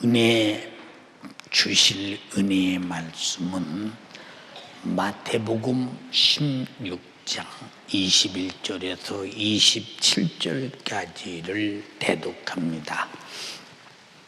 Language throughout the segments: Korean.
은혜 주실 은혜의 말씀은 마태복음 16장 21절에서 27절까지를 대독합니다.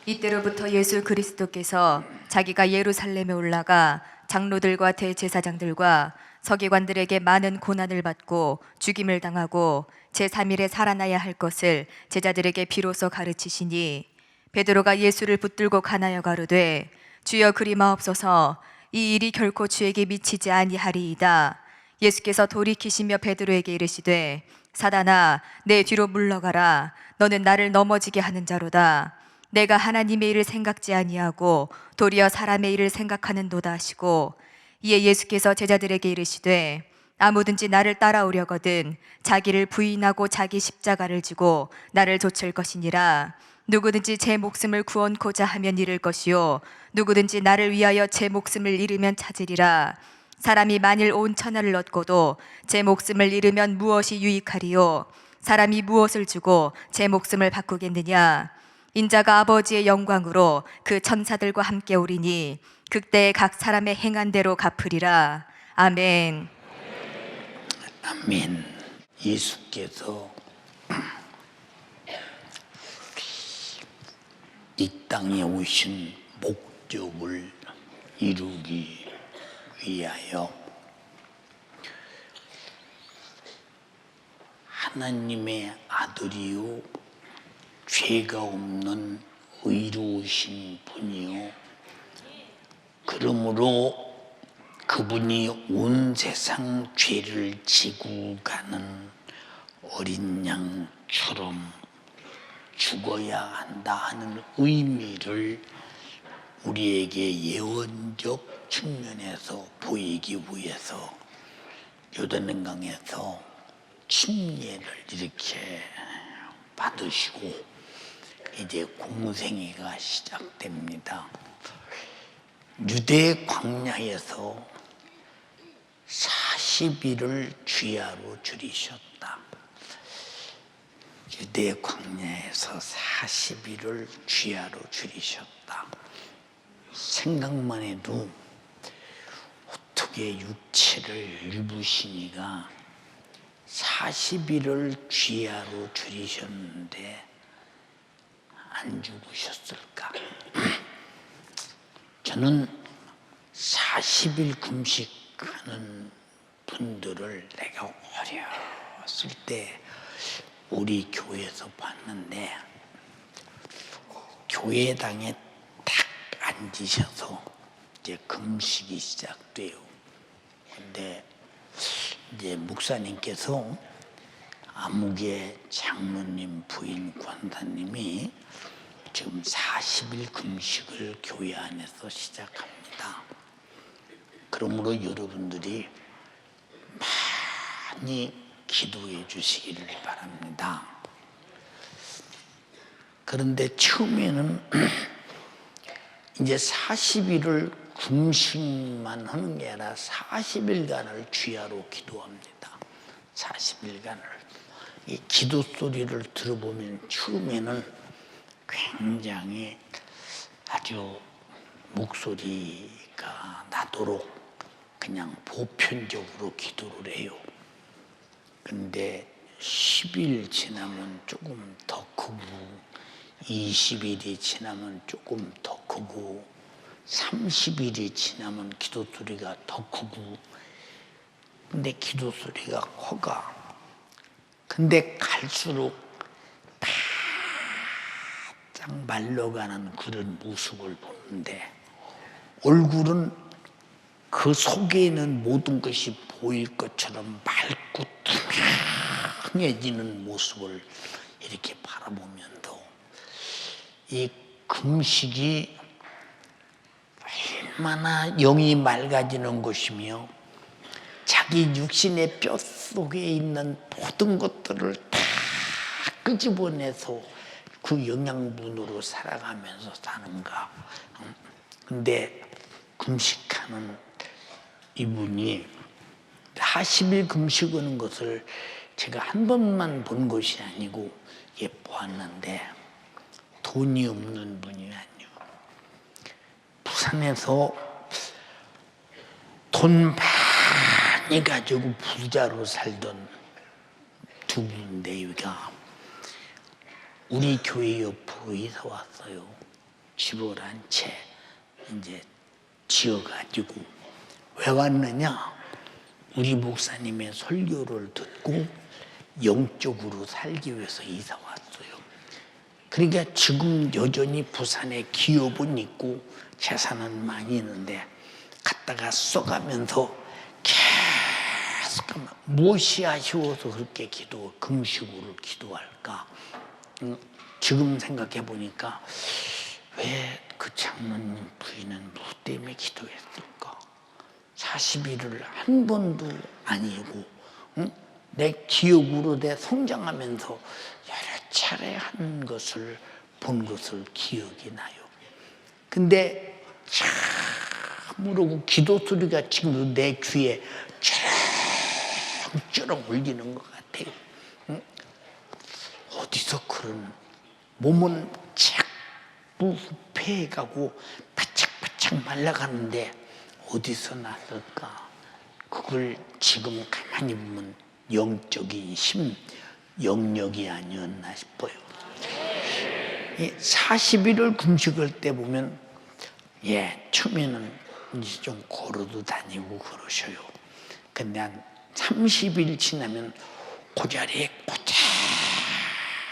이때로부터 예수 그리스도께서 자기가 예루살렘에 올라가 장로들과 대제사장들과 서기관들에게 많은 고난을 받고 죽임을 당하고 제3일에 살아나야 할 것을 제자들에게 비로소 가르치시니, 베드로가 예수를 붙들고 가나여 가로되, 주여 그리 마옵소서, 이 일이 결코 주에게 미치지 아니하리이다. 예수께서 돌이키시며 베드로에게 이르시되, 사단아, 내 뒤로 물러가라. 너는 나를 넘어지게 하는 자로다. 내가 하나님의 일을 생각지 아니하고 도리어 사람의 일을 생각하는도다 하시고, 이에 예수께서 제자들에게 이르시되, 아무든지 나를 따라오려거든 자기를 부인하고 자기 십자가를 지고 나를 좇을 것이니라. 누구든지 제 목숨을 구원코자 하면 잃을 것이요, 누구든지 나를 위하여 제 목숨을 잃으면 찾으리라. 사람이 만일 온 천하를 얻고도 제 목숨을 잃으면 무엇이 유익하리요? 사람이 무엇을 주고 제 목숨을 바꾸겠느냐? 인자가 아버지의 영광으로 그 천사들과 함께 오리니 그때에 각 사람의 행한 대로 갚으리라. 아멘. 아멘. 예수께서 이 땅에 오신 목적을 이루기 위하여 하나님의 아들이요 죄가 없는 의로우신 분이요, 그러므로 그분이 온 세상 죄를 지고 가는 어린 양처럼 죽어야 한다 하는 의미를 우리에게 예언적 측면에서 보이기 위해서 요단강에서 침례를 이렇게 받으시고 이제 공생애가 시작됩니다. 유대 광야에서 40일을 주야로 줄이셨다. 유대 광야에서 40일을 주야로 줄이셨다. 생각만 해도 어떻게 육체를 입으시니가 40일을 주야로 줄이셨는데 안 죽으셨을까? 저는 40일 금식하는 분들을 내가 어렸을 때 우리 교회에서 봤는데, 교회당에 딱 앉으셔서 이제 금식이 시작돼요. 근데 이제 목사님께서 아무개 장로님 부인 권사님이 지금 40일 금식을 교회 안에서 시작합니다. 그러므로 여러분들이 많이 기도해 주시기를 바랍니다. 그런데 처음에는 이제 40일을 금식만 하는 게 아니라 40일간을 주야로 기도합니다. 40일간을. 이 기도 소리를 들어보면 처음에는 굉장히 아주 목소리가 나도록 그냥 보편적으로 기도를 해요. 근데 10일 지나면 조금 더 크고, 20일이 지나면 조금 더 크고, 30일이 지나면 기도 소리가 더 크고, 근데 기도 소리가 커가. 근데 갈수록 바짝 말라가는 그런 모습을 보는데, 얼굴은 그 속에 있는 모든 것이 보일 것처럼 맑고 투명해지는 모습을 이렇게 바라보면서 이 금식이 얼마나 영이 맑아지는 것이며 자기 육신의 뼈 속에 있는 모든 것들을 다 끄집어내서 그 영양분으로 살아가면서 사는가. 근데 금식하는 이분이 40일 금식하는 것을 제가 한 번만 본 것이 아니고 보았는데, 돈이 없는 분이 아니요, 부산에서 돈 많이 가지고 부자로 살던 두 분인데 여기가 우리 교회 옆으로 이사 왔어요. 집을 한 채 이제 지어가지고. 왜 왔느냐? 우리 목사님의 설교를 듣고 영적으로 살기 위해서 이사 왔어요. 그러니까 지금 여전히 부산에 기업은 있고 재산은 많이 있는데 갔다가 써가면서 계속 무엇이 아쉬워서 그렇게 금식으로 기도할까? 지금 생각해 보니까 왜 그 장로님 부인은 뭐 때문에 기도했을까? 40일을 한 번도 아니고, 응? 내 기억으로 내 성장하면서 여러 차례 한 것을 본 것을 기억이 나요. 근데 참으로 기도 소리가 지금도 내 귀에 쩌렁쩌렁 울리는 것 같아요. 응? 어디서 그런 몸은 자꾸 후패해가고 바짝바짝 말라가는데 어디서 났을까? 그걸 지금 가만히 보면 영적인 힘, 영역이 아니었나 싶어요. 40일을 금식할 때 보면 처음에는 이제 좀 걸어도 다니고 그러셔요. 근데 한 30일 지나면 그 자리에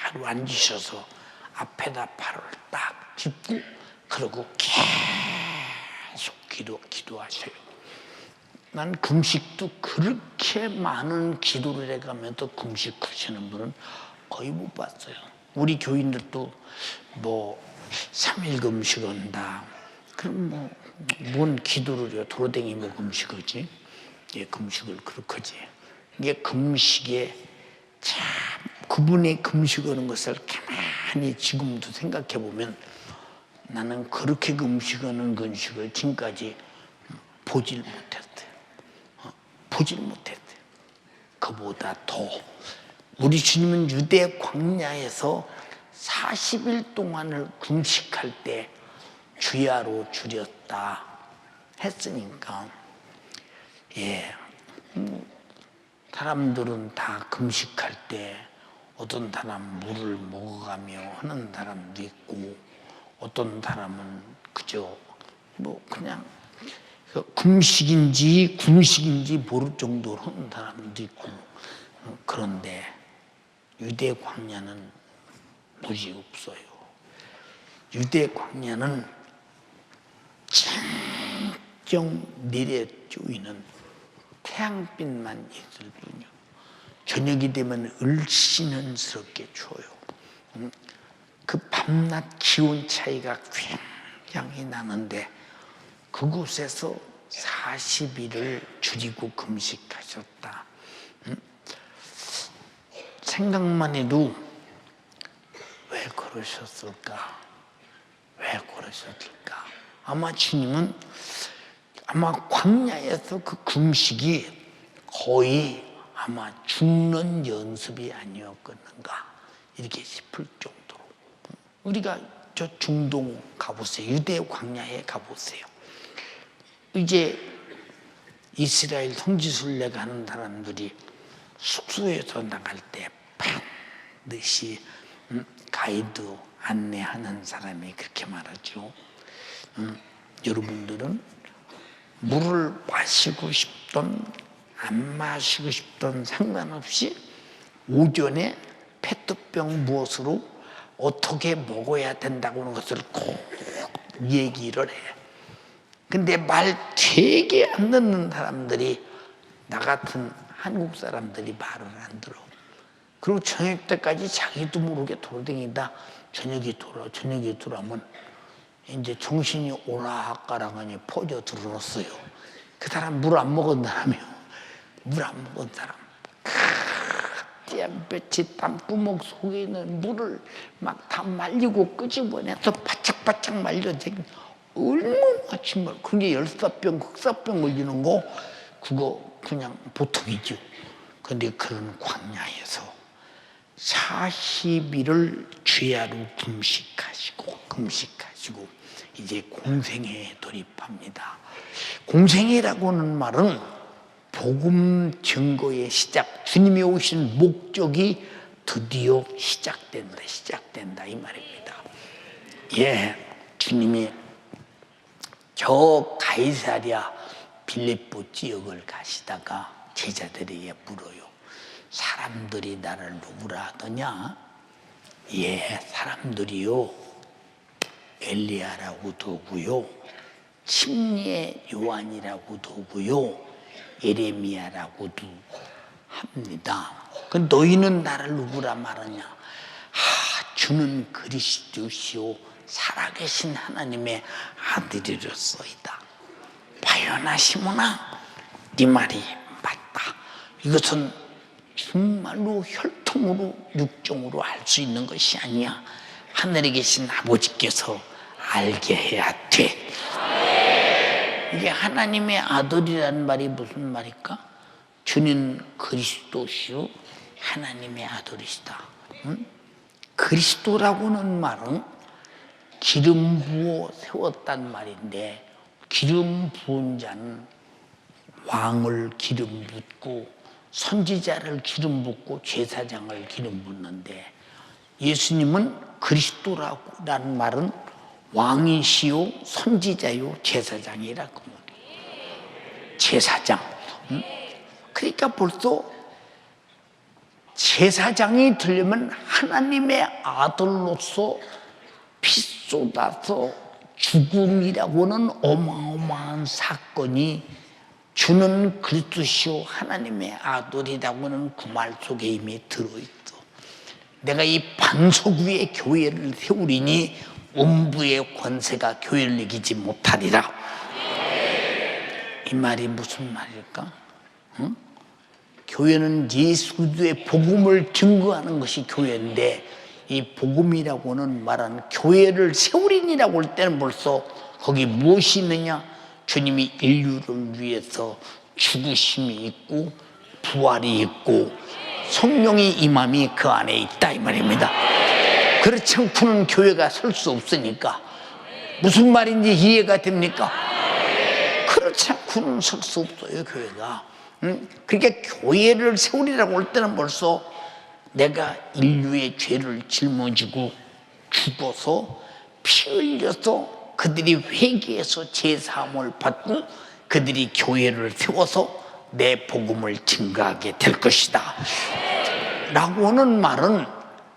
그대로 앉으셔서 앞에다 발을 딱 짚고 그러고 계속 기도하셔요. 난 금식도 그렇게 많은 기도를 해가면서 금식하시는 분은 거의 못 봤어요. 우리 교인들도 뭐 3일 금식한다. 그럼 뭔 기도를 해요? 도로댕이면 금식하지. 금식을 그렇게 하지. 이게 금식에 참 그분의 금식하는 것을 가만히 지금도 생각해 보면 나는 그렇게 금식하는 금식을 지금까지 보질 못했어요. 보질 못했어요. 그보다 더 우리 주님은 유대 광야에서 40일 동안을 금식할 때 주야로 줄였다 했으니까 사람들은 다 금식할 때 어떤 사람 물을 먹어가며 하는 사람도 있고 어떤 사람은 그저 그냥 금식인지 군식인지 모를 정도로 하는 사람도 있고. 그런데 유대 광야는 무지 없어요. 유대 광야는 쨍쨍 내려쪼이는 태양빛만 있을 뿐이요. 저녁이 되면 을씨는스럽게 추워요. 그 밤낮 기온 차이가 굉장히 나는데 그곳에서 40일을 줄이고 금식하셨다. 생각만 해도 왜 그러셨을까? 왜 그러셨을까? 아마 주님은 광야에서 그 금식이 거의 아마 죽는 연습이 아니었겠는가 이렇게 싶을 정도로. 우리가 저 중동 가보세요. 유대 광야에 가보세요. 이제 이스라엘 성지순례가 하는 사람들이 숙소에서 나갈 때 반드시 가이드 안내하는 사람이 그렇게 말하죠. 여러분들은 물을 마시고 싶던 안 마시고 싶던 상관없이 오전에 페트병 무엇으로 어떻게 먹어야 된다고 하는 것을 꼭 얘기를 해. 근데 말 되게 안 듣는 사람들이 나 같은 한국 사람들이 말을 안 들어. 그리고 저녁 때까지 자기도 모르게 돌아다니다 저녁이 돌아오면 이제 정신이 오락가락하니 퍼져 들어섰어요. 그 사람 물 안 먹은 사람이요. 물 안 먹은 사람. 땀볕이 땀구멍 속에 있는 물을 막 다 말리고 끄집어내서 바짝바짝 말려서 얼마나 정말 그게 열사병, 흑사병 걸리는 거 그거 그냥 보통이죠. 근데 그런 광야에서 40일을 주야로 금식하시고 이제 공생에 돌입합니다. 공생이라고 하는 말은 복음 증거의 시작, 주님이 오신 목적이 드디어 시작된다 이 말입니다. 예, 주님이 저 가이사랴 빌립보 지역을 가시다가 제자들에게 물어요. 사람들이 나를 누구라 하더냐? 예, 사람들이요 엘리야라고도 하고요, 침례 요한이라고도 하고요, 예레미야라고도 합니다. 그 너희는 나를 누구라 말하냐? 주는 그리스도시요 살아계신 하나님의 아들이로소이다. 바요나 시몬아, 네 말이 맞다. 이것은 정말로 혈통으로 육정으로 알 수 있는 것이 아니야. 하늘에 계신 아버지께서 알게 해야 돼. 이게 하나님의 아들이라는 말이 무슨 말일까? 주는 그리스도시요 하나님의 아들이시다. 응? 그리스도라고는 말은 기름 부어 세웠단 말인데, 기름 부은 자는 왕을 기름 붓고 선지자를 기름 붓고 제사장을 기름 붓는데, 예수님은 그리스도라는 말은 왕이시요 선지자요 제사장이라고. 제사장. 그러니까 벌써 제사장이 되려면 하나님의 아들로서 피 쏟아서 죽음이라고는 어마어마한 사건이 주는 그리스도시요 하나님의 아들이라고는 그 말 속에 이미 들어있어. 내가 이 반석 위에 교회를 세우리니 음부의 권세가 교회를 이기지 못하리라. 이 말이 무슨 말일까? 응? 교회는 예수 그리스도의 복음을 증거하는 것이 교회인데, 이 복음이라고는 말하는 교회를 세우리니라고 할 때는 벌써 거기 무엇이 있느냐? 주님이 인류를 위해서 죽으심이 있고 부활이 있고 성령이 임함이 그 안에 있다 이 말입니다. 그렇지 않고는 교회가 설 수 없으니까. 무슨 말인지 이해가 됩니까? 그렇지 않고는 설 수 없어요 교회가. 그러니까 교회를 세우리라고 할 때는 벌써 내가 인류의 죄를 짊어지고 죽어서 피 흘려서 그들이 회개해서 제사함을 받고 그들이 교회를 세워서 내 복음을 증거하게 될 것이다 라고 하는 말은,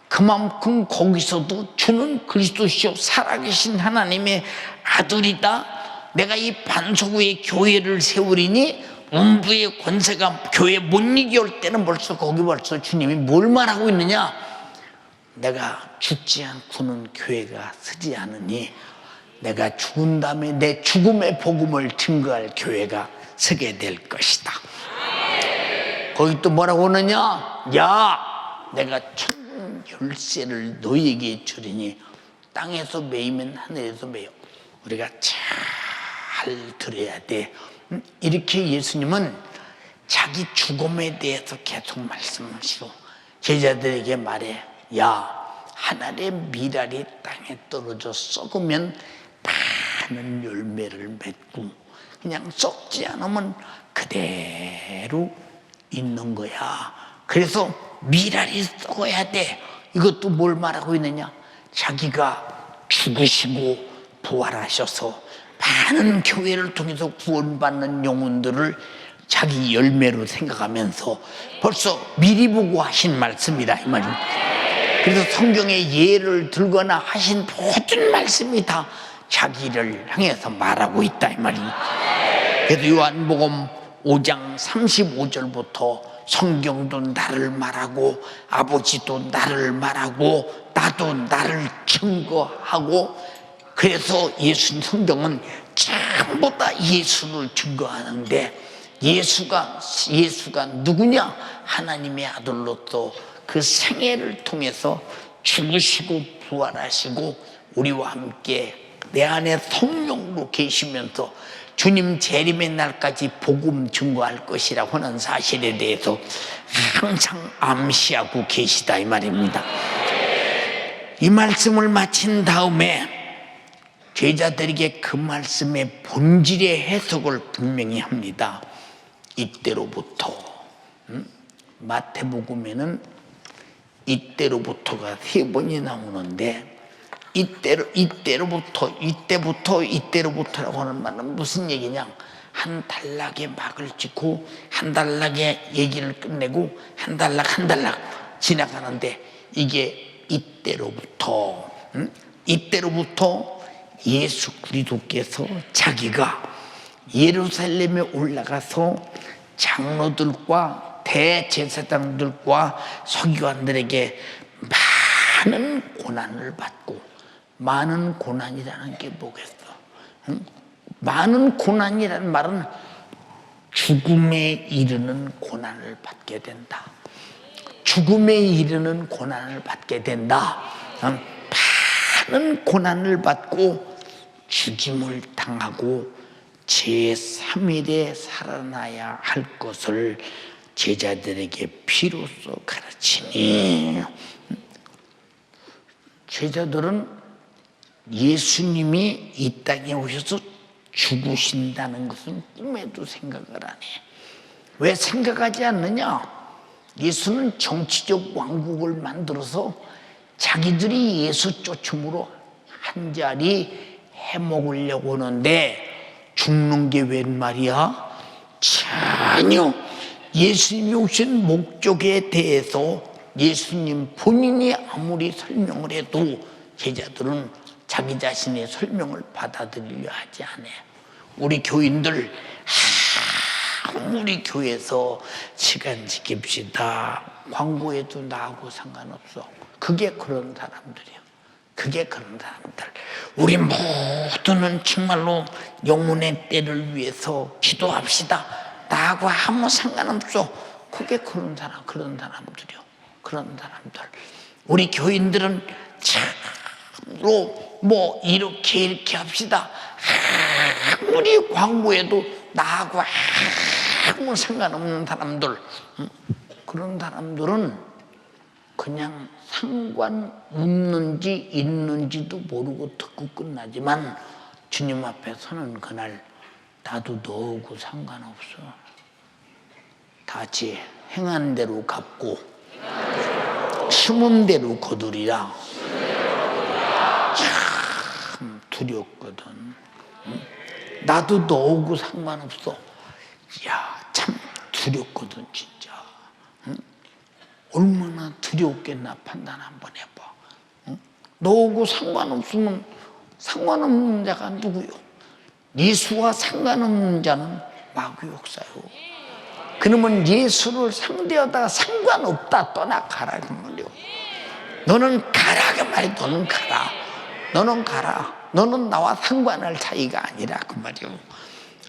그만큼 거기서도 주는 그리스도시요 살아계신 하나님의 아들이다. 내가 이 반석 위에 교회를 세우리니 음부의 권세가 교회 못 이겨 올 때는 벌써 거기 벌써 주님이 뭘 말하고 있느냐? 내가 죽지 않고는 교회가 서지 않으니 내가 죽은 다음에 내 죽음의 복음을 증거할 교회가 서게 될 것이다. 거기 또 뭐라고 하느냐? 야, 내가 천 열쇠를 너희에게 주리니 땅에서 매이면 하늘에서 매요. 우리가 잘 들어야 돼. 이렇게 예수님은 자기 죽음에 대해서 계속 말씀하시고 제자들에게 말해. 야, 하늘의 미랄이 땅에 떨어져 썩으면 많은 열매를 맺고 그냥 썩지 않으면 그대로 있는 거야. 그래서 미랄이 썩어야 돼. 이것도 뭘 말하고 있느냐? 자기가 죽으시고 부활하셔서 많은 교회를 통해서 구원받는 영혼들을 자기 열매로 생각하면서 벌써 미리 보고 하신 말씀이다 이 말입니다. 그래서 성경의 예를 들거나 하신 모든 말씀이 다 자기를 향해서 말하고 있다 이 말입니다. 그래서 요한복음 5장 35절부터 성경도 나를 말하고 아버지도 나를 말하고 나도 나를 증거하고, 그래서 예수님 성경은 전부 다 예수를 증거하는데, 예수가 누구냐? 하나님의 아들로서 그 생애를 통해서 죽으시고 부활하시고 우리와 함께 내 안에 성령으로 계시면서 주님 재림의 날까지 복음 증거할 것이라고 하는 사실에 대해서 항상 암시하고 계시다 이 말입니다. 이 말씀을 마친 다음에 제자들에게 그 말씀의 본질의 해석을 분명히 합니다. 이때로부터, 마태복음에는 이때로부터가 3번이 나오는데, 이때로부터라고 하는 말은 무슨 얘기냐? 한 단락에 막을 찍고 한 단락에 얘기를 끝내고 한 단락 지나가는데, 이게 이때로부터 예수 그리스도께서 자기가 예루살렘에 올라가서 장로들과 대제사장들과 서기관들에게 많은 고난을 받고, 많은 고난이라는 게 뭐겠어? 많은 고난이라는 말은 죽음에 이르는 고난을 받게 된다. 죽음에 이르는 고난을 받게 된다. 많은 고난을 받고 죽임을 당하고 제3일에 살아나야 할 것을 제자들에게 비로소 가르치니, 제자들은 예수님이 이 땅에 오셔서 죽으신다는 것은 꿈에도 생각을 안 해. 왜 생각하지 않느냐? 예수는 정치적 왕국을 만들어서 자기들이 예수 쫓음으로 한 자리 해먹으려고 하는데, 죽는 게 웬 말이야? 전혀 예수님이 오신 목적에 대해서 예수님 본인이 아무리 설명을 해도 제자들은 자기 자신의 설명을 받아들이려 하지 않아요. 우리 교인들 아무리 교회에서 시간 지킵시다 광고해도 나하고 상관없어. 그게 그런 사람들이야. 그게 그런 사람들. 우리 모두는 정말로 영혼의 때를 위해서 기도합시다. 나하고 아무 상관없어. 그게 그런 사람들이요. 그런 사람들. 우리 교인들은 참으로 이렇게 합시다. 아무리 광고해도 나하고 아무 상관없는 사람들. 그런 사람들은 그냥 상관없는지 있는지도 모르고 듣고 끝나지만, 주님 앞에 서는 그날 나도 너하고 상관없어. 다 같이 행한 대로 갚고 심은 대로 거두리라. 참 두렵거든. 나도 너하고 상관없어. 야, 참 두렵거든 진짜. 얼마나 두려웠겠나 판단 한번 해봐. 너하고 상관없으면 상관없는 자가 누구요? 예수와 상관없는 자는 마귀역사요. 그러면 예수를 상대하다가 상관없다 떠나가라 그 말이요. 너는 가라 그 말이야. 너는 가라. 너는 나와 상관할 사이가 아니라 그 말이요.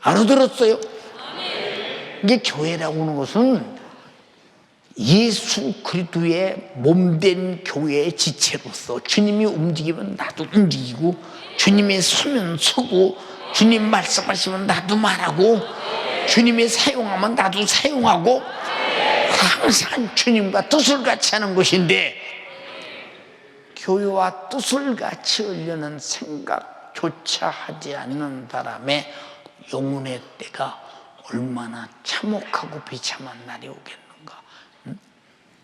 알아들었어요? 이게 교회라고 하는 것은 예수 그리스도의 몸된 교회의 지체로서 주님이 움직이면 나도 움직이고, 주님이 서면 서고, 주님 말씀하시면 나도 말하고, 주님이 사용하면 나도 사용하고, 항상 주님과 뜻을 같이 하는 것인데, 교회와 뜻을 같이 하려는 생각조차 하지 않는 사람의 영혼의 때가 얼마나 참혹하고 비참한 날이 오겠는가.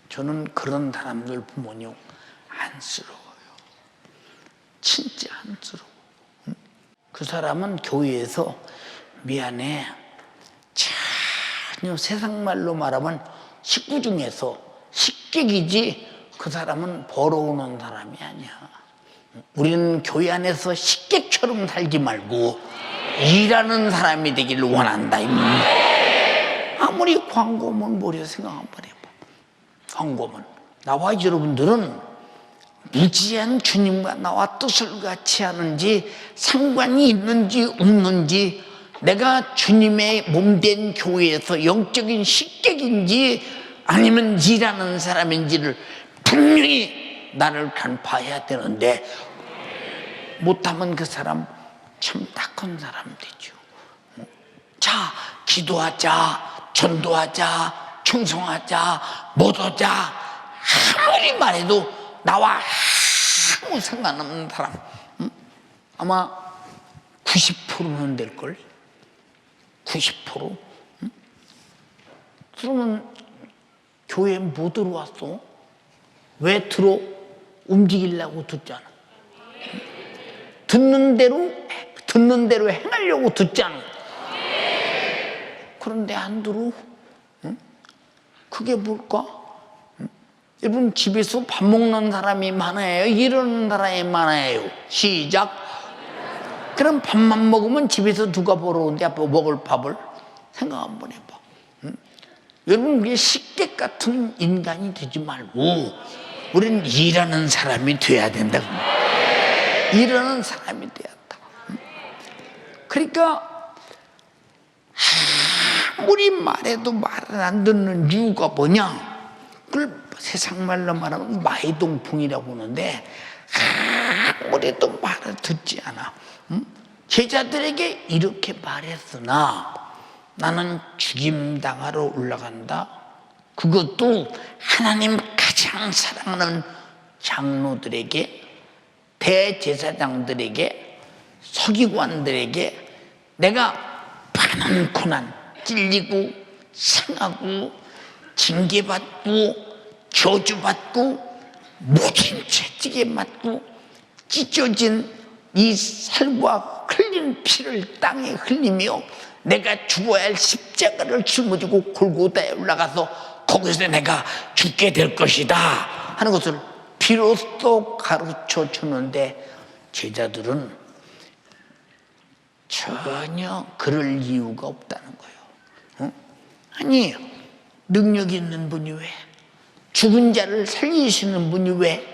저는 그런 사람들 보면요 안쓰러워요. 진짜 안쓰러워. 그 사람은 교회에서 미안해, 전혀 세상 말로 말하면 식구 중에서 식객이지 그 사람은 벌어오는 사람이 아니야. 우리는 교회 안에서 식객처럼 살지 말고 일하는 사람이 되기를 원한다. 아무리 광고면 뭐려 생각 한번 해봐. 광고면 나와 여러분들은 무지한 주님과 나와 뜻을 같이 하는지, 상관이 있는지 없는지, 내가 주님의 몸된 교회에서 영적인 식객인지 아니면 일하는 사람인지를 분명히 나를 간파해야 되는데, 못하면 그 사람 참 딱한 사람 되죠. 자, 기도하자, 전도하자, 충성하자, 못하자, 아무리 말해도 나와 아무 상관없는 사람. 아마 90%는 될걸? 90%? 응? 그러면 교회 못 들어왔어? 왜 들어? 움직이려고 듣잖아. 듣는 대로 행하려고 듣잖아. 그런데 안 들어? 응? 그게 뭘까? 응? 여러분, 집에서 밥 먹는 사람이 많아요? 이러는 사람이 많아요? 시작. 그럼 밥만 먹으면 집에서 누가 벌어 온대? 먹을 밥을? 생각 한번 해봐. 응? 여러분, 우리 식객 같은 인간이 되지 말고 우리는 일하는 사람이 돼야 된다고. 일하는 사람이 돼야 한다. 응? 그러니까 아무리 말해도 말을 안 듣는 이유가 뭐냐? 그걸 세상 말로 말하면 마이동풍이라고 하는데 아무래도 말을 듣지 않아. 응? 제자들에게 이렇게 말했으나 나는 죽임당하러 올라간다. 그것도 하나님 가장 사랑하는 장로들에게, 대제사장들에게, 서기관들에게 내가 많은 고난, 찔리고 상하고 징계받고 저주받고 모든 채찍에 맞고 찢어진 이 살과 흘린 피를 땅에 흘리며 내가 죽어야 할 십자가를 짊어지고 골고다에 올라가서 거기서 내가 죽게 될 것이다 하는 것을 비로소 가르쳐 주는데 제자들은 전혀 그럴 이유가 없다는 거예요. 어? 아니, 능력 있는 분이 왜, 죽은 자를 살리시는 분이 왜,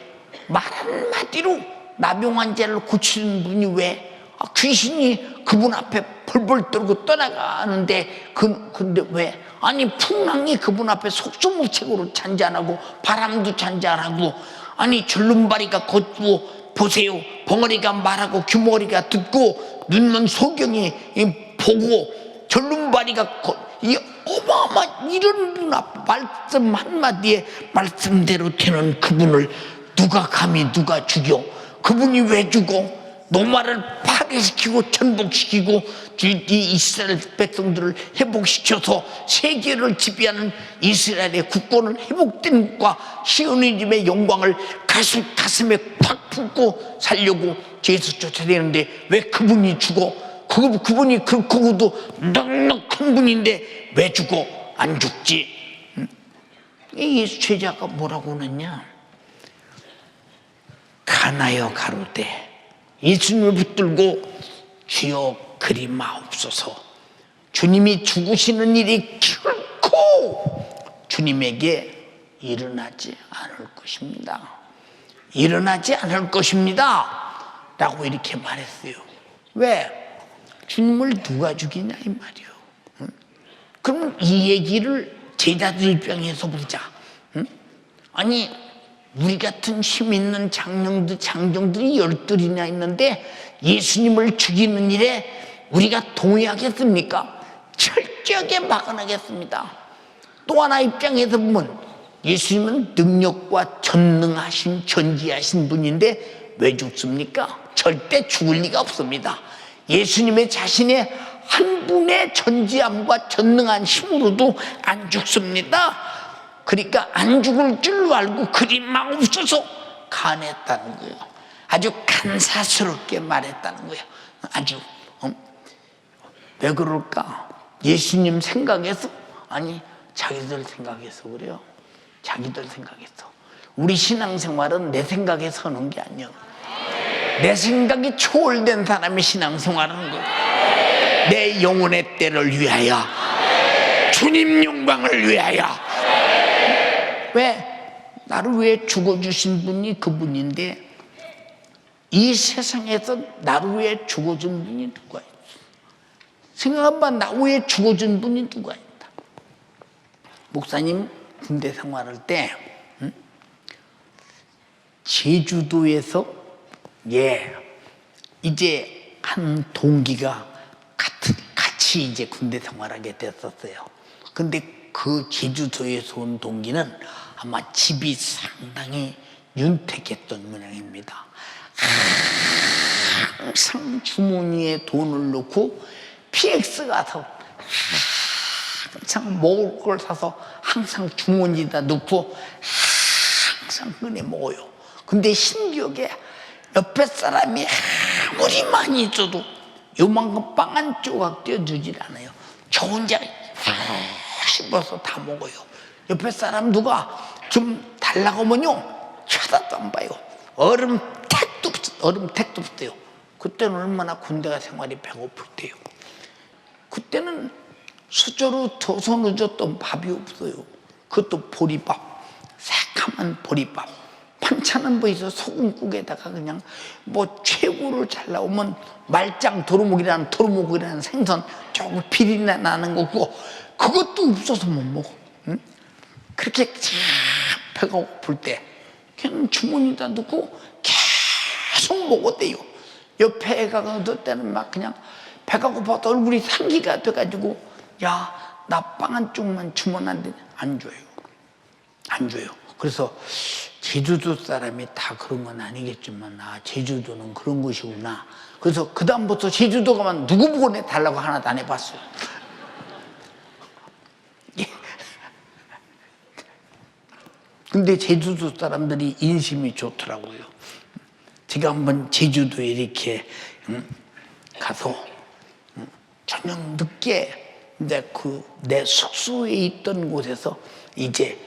말 한마디로 나병 자를 고치는 분이 왜, 귀신이 그분 앞에 벌벌 떨고 떠나가는데 근데 왜, 아니 풍랑이 그분 앞에 속수무책으로 잔잔하고 바람도 잔잔하고, 아니 절름발이가 걷고 보세요, 벙어리가 말하고 규머리가 듣고 눈먼 소경이 보고 절름발이가 이 어마어마한 이런 분 앞 말씀 한마디에 말씀대로 되는 그분을 누가 감히 누가 죽여? 그분이 왜 죽어? 노마를 파괴시키고 전복시키고 이 이스라엘 백성들을 회복시켜서 세계를 지배하는 이스라엘의 국권은 회복된 것과 시온이즘의 영광을 가슴에 팍 품고 살려고 예수 쫓아내는데 왜 그분이 죽어? 그분이 그거도 넉넉한 분인데 왜 죽어? 안 죽지? 이 예수 제자가 뭐라고 하느냐? 가나여 가로되 예수님을 붙들고 주여 그리 마옵소서. 주님이 죽으시는 일이 결코 주님에게 일어나지 않을 것입니다. 일어나지 않을 것입니다 라고 이렇게 말했어요. 왜? 주님을 누가 죽이냐 이 말이에요. 응? 그럼 이 얘기를 제자들 입장에서 보자. 응? 아니 우리 같은 힘 있는 장정들이 12이나 있는데 예수님을 죽이는 일에 우리가 동의하겠습니까? 철저하게 막아나겠습니다. 또 하나 입장에서 보면 예수님은 능력과 전능하신 전지하신 분인데 왜 죽습니까? 절대 죽을 리가 없습니다. 예수님의 자신의 한 분의 전지함과 전능한 힘으로도 안 죽습니다. 그러니까 안 죽을 줄 알고 그리 마옵소서 간했다는 거예요. 아주 간사스럽게 말했다는 거예요. 아주 왜 그럴까? 예수님 생각해서? 아니 자기들 생각해서 그래요. 자기들 생각해서. 우리 신앙생활은 내 생각에 서는 게 아니야. 내 생각이 초월된 사람이 신앙생활하는 거예요. 내 영혼의 때를 위하여, 주님 영광을 위하여. 왜? 나를 위해 죽어주신 분이 그분인데 이 세상에서 나를 위해 죽어준 분이 누가 있어? 생각해봐. 나 위해 죽어준 분이 누가 있다? 목사님 군대 생활할 때 제주도에서 이제 한 동기가 같이 이제 군대 생활하게 됐었어요. 근데 그 제주도에서 온 동기는 아마 집이 상당히 윤택했던 모양입니다. 항상 주머니에 돈을 넣고 PX 가서 항상 먹을 걸 사서 항상 주머니에다 넣고 항상 꺼내 먹어요. 근데 신기하게 옆에 사람이 아무리 많이 있어도 요만큼 빵 한 조각 떼어주질 않아요. 저 혼자 씹어서 다 먹어요. 옆에 사람 누가 좀 달라고 하면요 쳐다도 안 봐요. 얼음 택도 없어요. 그때는 얼마나 군대가 생활이 배고플 때요. 그때는 수저로 둬서 늦었던 밥이 없어요. 그것도 보리밥, 새카만 보리밥. 반찬은 뭐 있어? 소금국에다가 그냥 뭐 최고로 잘 나오면 말짱 도루묵이라는 생선 조금 비린내 나는 거고 그것도 없어서 못 먹어. 응? 그렇게 배가 고플 때 그냥 주머니에다 넣고 계속 먹었대요. 옆에 애가 어떨 때는 막 그냥 배가 고파서 얼굴이 상기가 돼가지고 야, 나 빵 한 쪽만 주면 안 되냐? 안 줘요. 안 줘요. 그래서 제주도 사람이 다 그런 건 아니겠지만 제주도는 그런 곳이구나. 그래서 그 다음부터 제주도 가면 누구 보고 내달라고 하나도 안 해봤어요. 근데 제주도 사람들이 인심이 좋더라고요. 제가 한번 제주도에 이렇게 가서 저녁 늦게 이제 내 숙소에 있던 곳에서 이제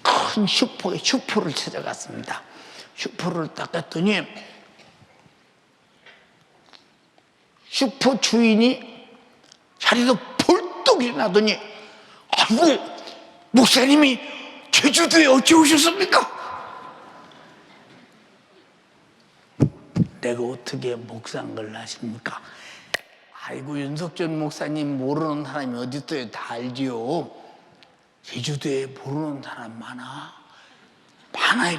큰 슈퍼를 찾아갔습니다. 슈퍼를 딱 갔더니 슈퍼 주인이 자리에서 벌떡 일어나더니 아이고 목사님이 제주도에 어찌 오셨습니까? 내가 어떻게 목사인 아십니까? 아이고 윤석전 목사님 모르는 사람이 어디 있어요? 다 알지요. 제주도에 모르는 사람 많아요.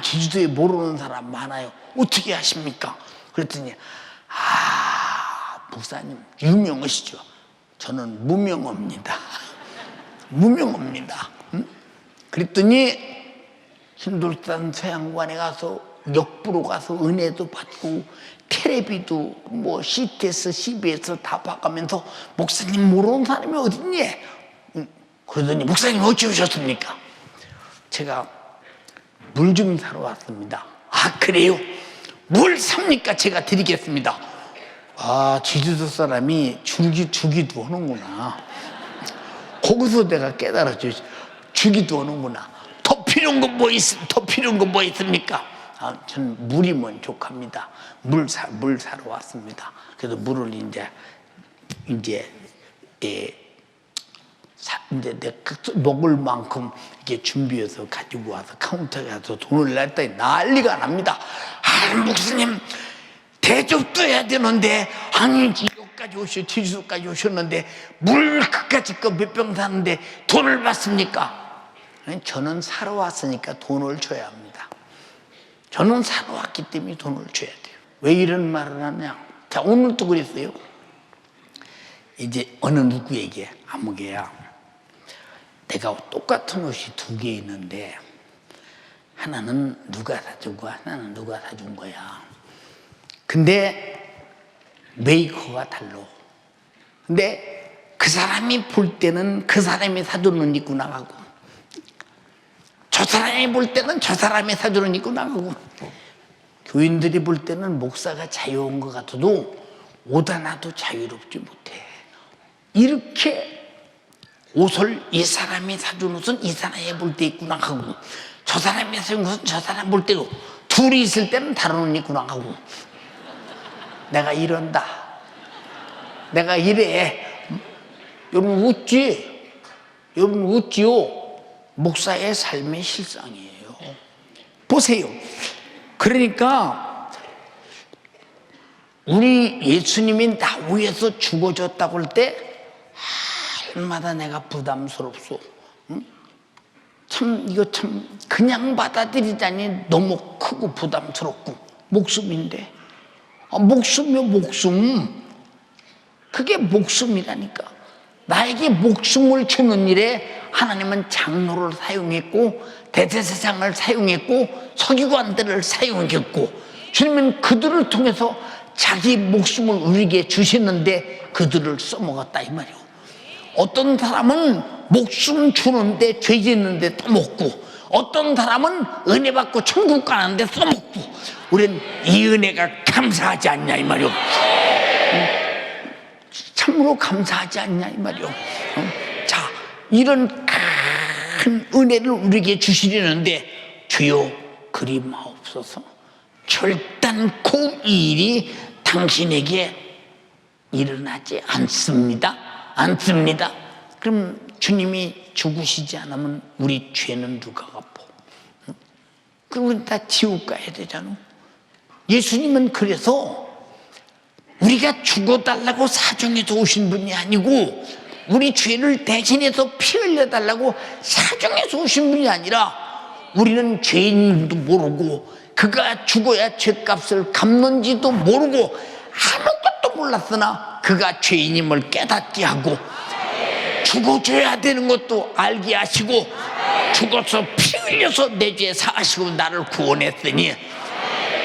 제주도에 모르는 사람 많아요. 어떻게 아십니까? 그랬더니 목사님 유명하시죠? 저는 무명합니다. 무명합니다. 응? 그랬더니 신돌산 서양관에 가서 역부로 가서 은혜도 받고 텔레비도 뭐 CTS, CBS 다 봐가면서 목사님 모르는 사람이 어딨니? 그러더니 목사님 어찌 오셨습니까? 제가 물 좀 사러 왔습니다. 그래요? 뭘 삽니까? 제가 드리겠습니다. 제주도 사람이 주기도 하는구나. 거기서 내가 깨달았죠. 주기도 하는구나. 더 필요한 거 뭐 있습니까? 저는 물이면 족합니다. 물 사러 왔습니다. 그래서 물을 이제 내가 먹을 만큼 이렇게 준비해서 가지고 와서 카운터에 가서 돈을 냈더니 난리가 납니다. 목사님 대접도 해야 되는데 여기까지 제주도까지 오셨는데 물 그까짓 거 몇 병 사는데 돈을 받습니까? 저는 사러 왔으니까 돈을 줘야 합니다. 저는 사러 왔기 때문에 돈을 줘야 돼요. 왜 이런 말을 하냐? 자, 오늘도 그랬어요. 이제 어느 누구에게 아무개야 내가 똑같은 옷이 2개 있는데 하나는 누가 사주고 하나는 누가 사준 거야. 근데 메이커가 달라. 근데 그 사람이 볼 때는 그 사람이 사주는 옷 입고 나가고 저 사람이 볼 때는 저 사람이 사주는 옷 입고 나가고 교인들이 볼 때는 목사가 자유로운 것 같아도 옷 하나도 자유롭지 못해. 이렇게 옷을 이 사람이 사준 옷은 이 사람이 볼 때 입고 나가고 저 사람이 사준 옷은 저 사람 볼 때고 둘이 있을 때는 다른 옷 입고 나가고 내가 이런다. 내가 이래. 여러분 웃지? 여러분 웃지요? 목사의 삶의 실상이에요. 보세요. 그러니까 우리 예수님이 나 위해서 죽어줬다고 할 때 날마다 내가 부담스럽소. 응? 이거 그냥 받아들이자니 너무 크고 부담스럽고 목숨인데 목숨이요 목숨. 그게 목숨이라니까. 나에게 목숨을 주는 일에 하나님은 장로를 사용했고 대제사장을 사용했고 서기관들을 사용했고 주님은 그들을 통해서 자기 목숨을 우리에게 주시는데 그들을 써먹었다 이 말이요. 어떤 사람은 목숨 주는데 죄 짓는데 떠먹고, 어떤 사람은 은혜 받고 천국 가는데 써먹고, 우린 이 은혜가 감사하지 않냐 이 말이요. 참으로 감사하지 않냐 이 말이요. 자, 이런 큰 은혜를 우리에게 주시려는데 주여 그리 마옵소서. 결단코 이 일이 당신에게 일어나지 않습니다. 그럼 주님이 죽으시지 않으면 우리 죄는 누가 갚어? 그럼 우리 다 지옥 가야 되잖아. 예수님은 그래서 우리가 죽어달라고 사정해서 오신 분이 아니고, 우리 죄를 대신해서 피 흘려달라고 사정해서 오신 분이 아니라, 우리는 죄인도 모르고 그가 죽어야 죄값을 갚는지도 모르고 아무것도 몰랐으나 그가 죄인임을 깨닫게 하고, 죽어줘야 되는 것도 알게 하시고, 죽어서 피 흘려서 내 죄 사하시고 나를 구원했으니,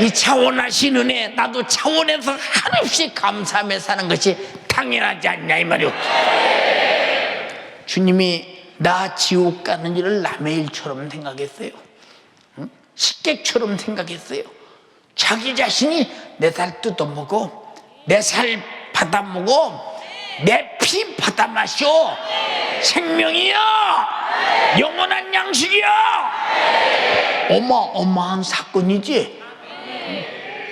이 차원하신 은혜, 나도 차원에서 한없이 감사하며 사는 것이 당연하지 않냐 이 말이오. 주님이 나 지옥 가는 일을 남의 일처럼 생각했어요. 식객처럼 생각했어요. 자기 자신이 내 살 뜯어먹어, 내 살 받아먹어, 내 피 받아 마셔, 생명이야, 영원한 양식이야. 어마어마한 사건이지.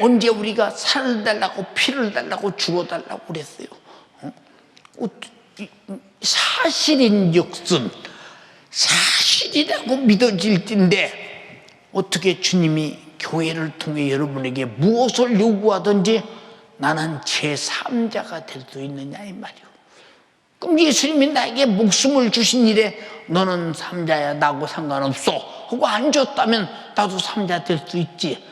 언제 우리가 살을 달라고 피를 달라고 죽어달라고 그랬어요? 사실인 역순, 사실이라고 믿어질 텐데 어떻게 주님이 교회를 통해 여러분에게 무엇을 요구하든지 나는 제3자가 될 수 있느냐 이 말이요. 그럼 예수님이 나에게 목숨을 주신 일에 너는 3자야 나하고 상관없어 하고 안 줬다면 나도 3자 될 수 있지.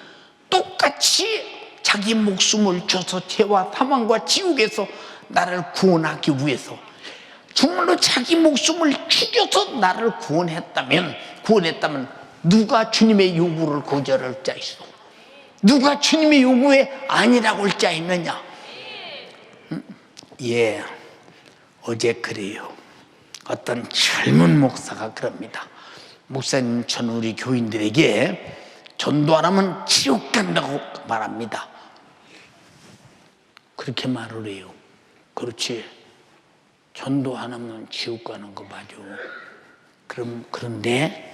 똑같이 자기 목숨을 줘서 죄와 사망과 지옥에서 나를 구원하기 위해서 정말로 자기 목숨을 죽여서 나를 구원했다면 누가 주님의 요구를 거절할 자 있어? 누가 주님의 요구에 아니라고 할 자 있느냐? 예, 어제 그래요. 어떤 젊은 목사가 그럽니다. 목사님, 저는 우리 교인들에게 전도 안 하면 지옥 간다고 말합니다. 그렇게 말을 해요. 그렇지, 전도 안 하면 지옥 가는 거 맞아. 그런데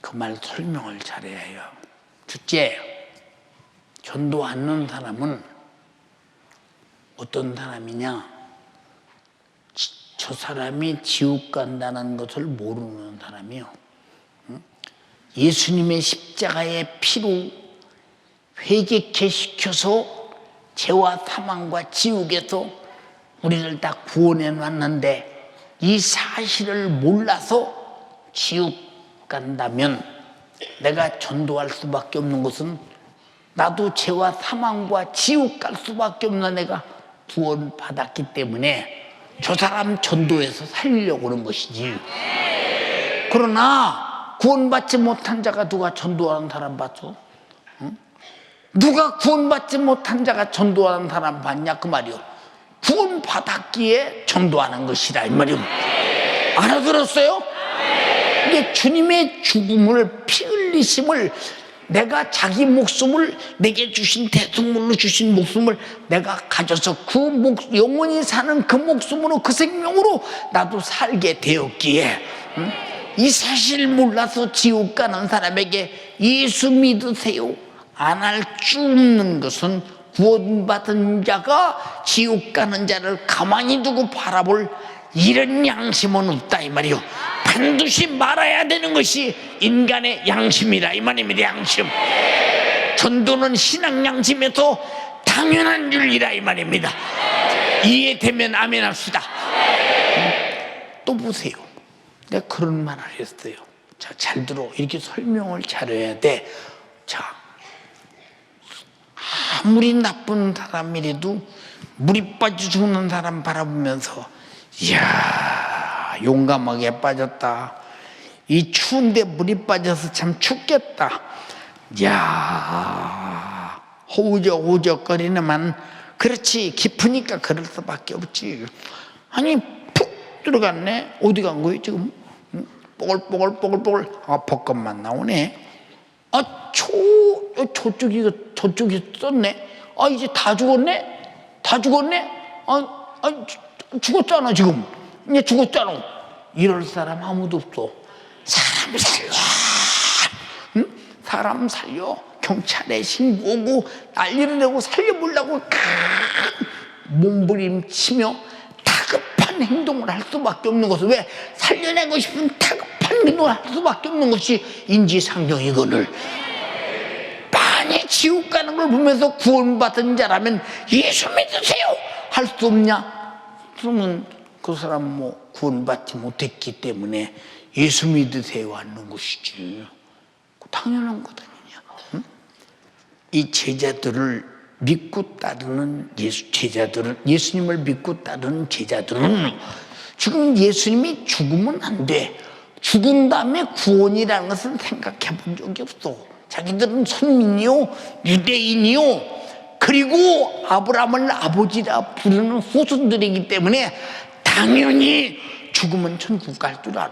그 말 설명을 잘해야 해요. 첫째, 전도 안 하는 사람은 어떤 사람이냐? 저 사람이 지옥 간다는 것을 모르는 사람이요. 예수님의 십자가의 피로 회개케 시켜서 죄와 사망과 지옥에서 우리를 다 구원해 놨는데 이 사실을 몰라서 지옥 간다면 내가 전도할 수밖에 없는 것은 나도 죄와 사망과 지옥 갈 수밖에 없는 내가 구원받았기 때문에 저 사람 전도해서 살리려고 하는 것이지. 그러나 구원받지 못한 자가 누가 전도하는 사람 봤어? 응? 누가 구원받지 못한 자가 전도하는 사람 봤냐 그 말이요. 구원받았기에 전도하는 것이라 이 말이요. 알아들었어요? 이게 주님의 죽음을, 피 흘리심을, 내가 자기 목숨을 내게 주신 대속물로 주신 목숨을 내가 가져서 그 영원히 사는 그 목숨으로, 그 생명으로 나도 살게 되었기에 이 사실 몰라서 지옥 가는 사람에게 예수 믿으세요 안 할 수 없는 것은 구원받은 자가 지옥 가는 자를 가만히 두고 바라볼 이런 양심은 없다 이 말이요. 반드시 말아야 되는 것이 인간의 양심이라 이 말입니다. 양심. 전도는 신앙 양심에서 당연한 줄이라 이 말입니다. 이해되면 아멘 합시다. 또 보세요. 내가 그런 말을 했어요. 자, 잘 들어. 이렇게 설명을 잘해야 돼. 자, 아무리 나쁜 사람이라도 물이 빠져 죽는 사람 바라보면서 이야, 용감하게 빠졌다. 이 추운데 물이 빠져서 참 춥겠다. 이야, 호우적호우적거리는만 그렇지, 깊으니까 그럴 수밖에 없지. 아니 푹 들어갔네. 어디 간 거예요 지금? 뽀글뽀글 아 벚꽃만 나오네. 아 저쪽이 썼네. 아 이제 다 죽었네. 죽었잖아 지금. 이제 죽었잖아. 이럴 사람 아무도 없어. 사람 살려. 응? 사람 살려. 경찰에 신고하고 난리를 내고 살려보려고 몸부림치며 다급한 행동을 할 수밖에 없는 것은, 왜? 살려내고 싶은 다급한 행동을 할 수밖에 없는 것이 인지상정이거늘. 많이 지옥 가는 걸 보면서 구원받은 자라면 예수 믿으세요 할 수 없냐? 그러면 그 사람 뭐 구원받지 못했기 때문에 예수 믿으세요 하는 것이지. 당연한 것 아니냐. 응? 이 제자들을 믿고 따르는 예수님을 믿고 따르는 제자들은 지금 예수님이 죽으면 안 돼. 죽은 다음에 구원이라는 것은 생각해 본 적이 없어. 자기들은 선민이요, 유대인이요, 그리고 아브라함을 아버지라 부르는 후손들이기 때문에 당연히 죽으면 천국 갈 줄 알아.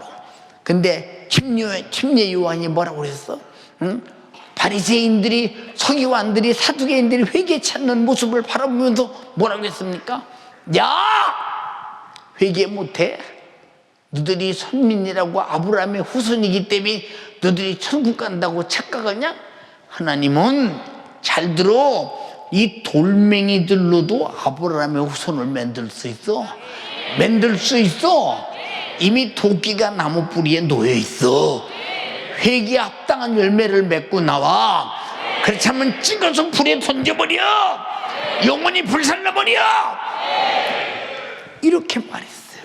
근데 침례 요한이 뭐라고 그랬어? 응? 바리새인들이, 서기관들이, 사두개인들이 회개 찾는 모습을 바라보면서 뭐라고 했습니까? 야! 회개 못해? 너희들이 선민이라고 아브라함의 후손이기 때문에 너희들이 천국 간다고 착각하냐? 하나님은, 잘 들어, 이 돌멩이들로도 아브라함의 후손을 만들 수 있어. 만들 수 있어. 이미 도끼가 나무 뿌리에 놓여 있어. 회개에 합당한 열매를 맺고 나와. 그렇지 않으면 찍어서 불에 던져버려. 영원히 불살라버려. 이렇게 말했어요.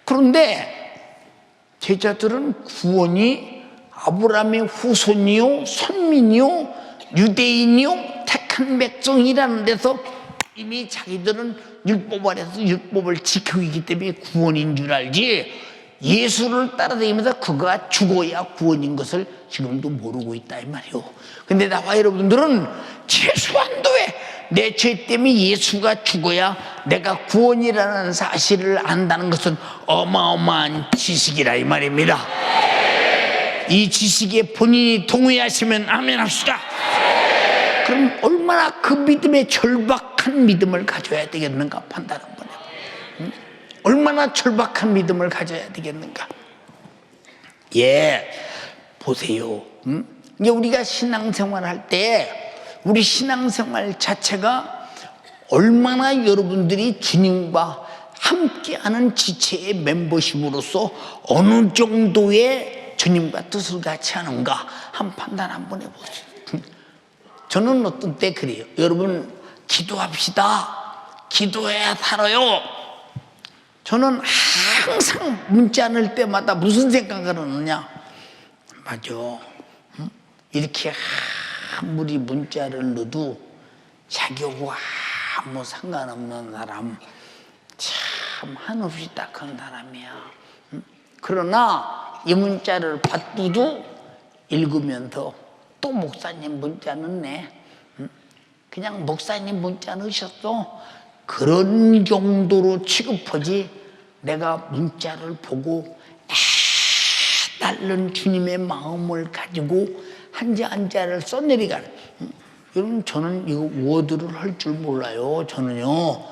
그런데 제자들은 구원이 아브라함의 후손이요, 선민이요, 유대인이요, 택한 백성이라는 데서 이미 자기들은 율법 아래서 율법을 지키고 있기 때문에 구원인 줄 알지, 예수를 따라다니면서 그가 죽어야 구원인 것을 지금도 모르고 있다 이 말이요. 근데 나와 여러분들은 최소한도에 내 죄 때문에 예수가 죽어야 내가 구원이라는 사실을 안다는 것은 어마어마한 지식이라 이 말입니다. 이 지식에 본인이 동의하시면 아멘 합시다. 그럼 얼마나 그 믿음에 절박한 믿음을 가져야 되겠는가 판단 한번 해봐. 응? 얼마나 절박한 믿음을 가져야 되겠는가. 예, 보세요. 응? 이제 우리가 신앙생활 할 때 우리 신앙생활 자체가 얼마나 여러분들이 주님과 함께하는 지체의 멤버십으로서 어느 정도의 주님과 뜻을 같이 하는가 한 판단 한번 해보세요. 저는 어떤 때 그래요. 여러분 기도합시다. 기도해야 살아요. 저는 항상 문자 넣을 때마다 무슨 생각을 하느냐. 맞아. 이렇게 아무리 문자를 넣어도 자기하고 아무 상관없는 사람, 참 한없이 딱한 사람이야. 그러나 이 문자를 받고도 읽으면서 또 목사님 문자 넣네. 그냥 목사님 문자 넣으셨어. 그런 정도로 취급하지, 내가 문자를 보고 애달른 주님의 마음을 가지고 한자 한자를 써내리가. 여러분 저는 이거 워드를 할 줄 몰라요. 저는요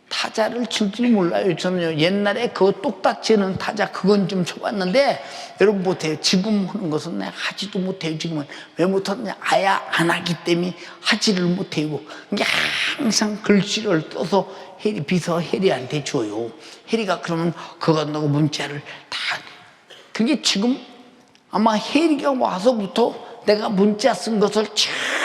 타자를 칠 줄 몰라요. 저는요 옛날에 그 똑딱지는 타자 그건 좀 쳐봤는데 여러분 못해요. 지금 하는 것은 내가 하지도 못해요. 지금은 왜 못하느냐, 아예 안 하기 때문에 하지를 못해요. 이게 항상 글씨를 써서 비서 혜리한테 줘요. 혜리가 그러면 그거 넣고 문자를 다. 그게 지금 아마 혜리가 와서부터 내가 문자 쓴 것을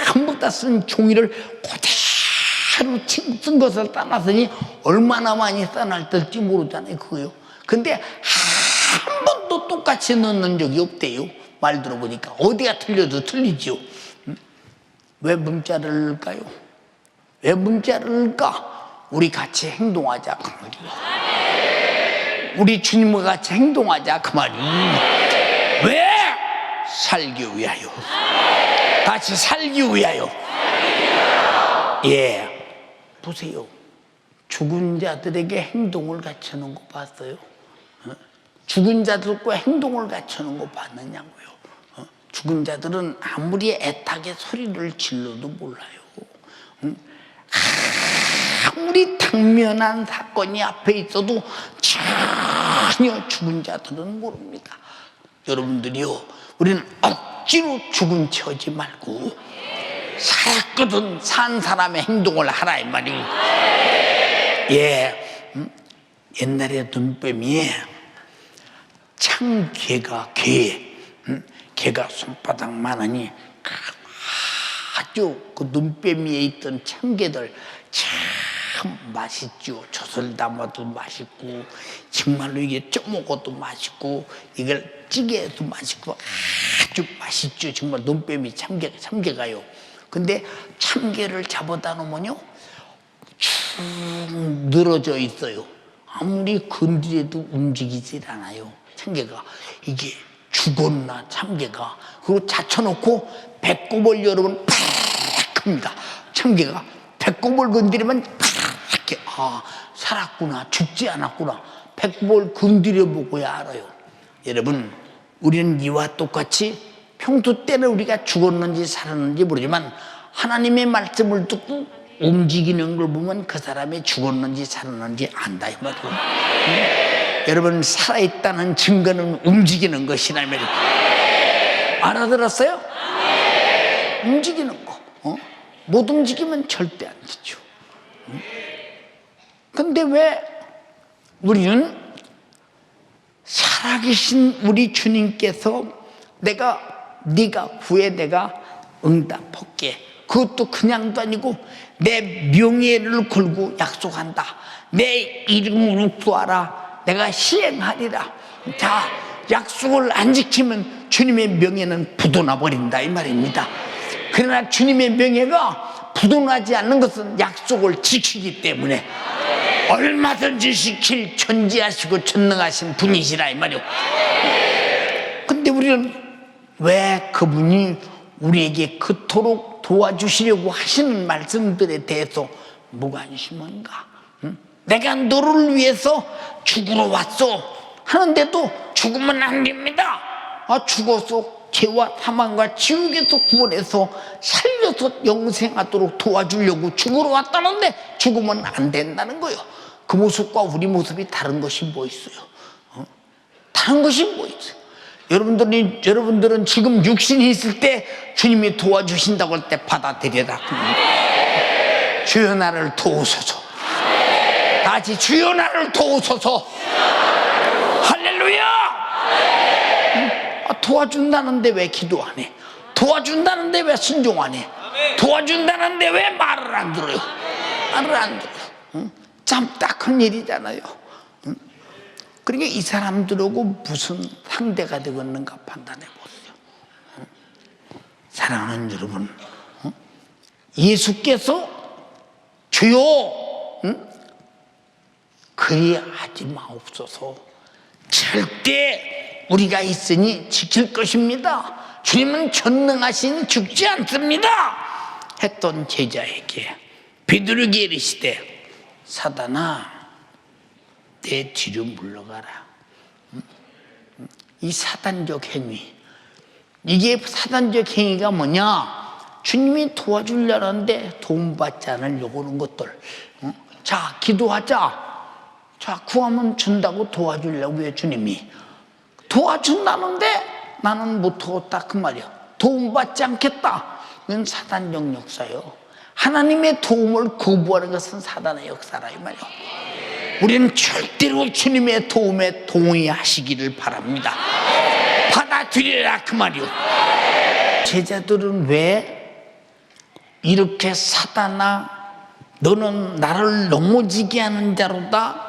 전부 다 쓴 종이를 그대로 쓴 것을 따놨으니 얼마나 많이 써놨을지 모르잖아요. 그거요. 근데 한 번도 똑같이 넣는 적이 없대요. 말 들어보니까 어디가 틀려도 틀리지요. 왜 문자를 넣을까요? 왜 문자를 넣을까? 우리 같이 행동하자 그 말이요. 우리 주님과 같이 행동하자 그 말이요. 왜? 살기 위하여. 같이 살기 위하여. 예, 보세요. 죽은 자들에게 행동을 갖추는 거 봤어요? 죽은 자들과 행동을 갖추는 거 봤느냐고요. 죽은 자들은 아무리 애타게 소리를 질러도 몰라요. 아무리 당면한 사건이 앞에 있어도 전혀 죽은 자들은 모릅니다. 여러분들이요, 우리는 억지로 죽은 채 하지 말고 살거든 산 사람의 행동을 하라 이 말이에요. 예, 옛날에 눈뱀이 참개가 개가 손바닥만하니 아주 그 눈뱀 위에 있던 참개들 참 맛있죠. 젖을 담아도 맛있고 정말로 이게 쪄먹어도 맛있고 이걸 찌개도 맛있고 아주 맛있죠. 정말 눈뱀이 참개가요. 근데 참개를 잡아다 놓으면요 쭉 늘어져 있어요. 아무리 건드려도 움직이질 않아요. 참개가 이게 죽었나 참개가. 그리고 잡혀놓고 배꼽을 여러분 팍 합니다. 참개가 배꼽을 건드리면 팍 이렇게 살았구나, 죽지 않았구나. 배꼽을 건드려 보고야 알아요. 여러분, 우리는 이와 똑같이 평소 때는 우리가 죽었는지 살았는지 모르지만 하나님의 말씀을 듣고 움직이는 걸 보면 그 사람이 죽었는지 살았는지 안다 이 말이에요. 여러분, 살아있다는 증거는 움직이는 것이라 이 말이에요. 알아들었어요? 움직이는 거. 못 움직이면 절대 안 되죠. 근데 왜 우리는 살아계신 우리 주님께서 네가 구해 내가 응답할게. 그것도 그냥도 아니고 내 명예를 걸고 약속한다. 내 이름으로 구하라. 내가 시행하리라. 자, 약속을 안 지키면 주님의 명예는 부도나 버린다 이 말입니다. 그러나 주님의 명예가 부도나지 않는 것은 약속을 지키기 때문에 얼마든지 지킬 존재하시고 전능하신 분이시라 이 말이요. 근데 우리는 왜 그분이 우리에게 그토록 도와주시려고 하시는 말씀들에 대해서 무관심한가? 내가 너를 위해서 죽으러 왔어 하는데도 죽으면 안 됩니다. 죽어서 죄와 사망과 지옥에서 구원해서 살려서 영생하도록 도와주려고 죽으러 왔다는데 죽으면 안 된다는 거예요. 그 모습과 우리 모습이 다른 것이 뭐 있어요? 다른 것이 뭐 있어요? 여러분들은 지금 육신이 있을 때 주님이 도와주신다고 할 때 받아들여라. 주여 나를 도우소서. 다시 주여 나를 도우소서. 할렐루야. 도와준다는데 왜 기도 안 해? 도와준다는데 왜 순종 안 해? 도와준다는데 왜 말을 안 들어요? 말을 안 들어요. 참 딱한 일이잖아요. 그러니까 이 사람들하고 무슨 상대가 되겠는가 판단해 보세요. 사랑하는 여러분, 예수께서 주여 그리하지 마옵소서. 절대 우리가 있으니 지킬 것입니다. 주님은 전능하신 죽지 않습니다. 했던 제자에게 비둘기 이르시되 사단아 내 뒤로 물러가라. 이 사단적 행위, 이게 사단적 행위가 뭐냐? 주님이 도와주려는데 도움받지 않으려고 하는 것들. 자, 기도하자. 자, 구하면 준다고 도와주려고 해. 주님이 도와준다는데 나는 못하겠다 그 말이야. 도움받지 않겠다. 이건 사단적 역사요. 하나님의 도움을 거부하는 것은 사단의 역사라 이 말이야. 우리는 절대로 주님의 도움에 동의하시기를 바랍니다. 받아들여라 그 말이요. 제자들은 왜 이렇게 사단아 너는 나를 넘어지게 하는 자로다,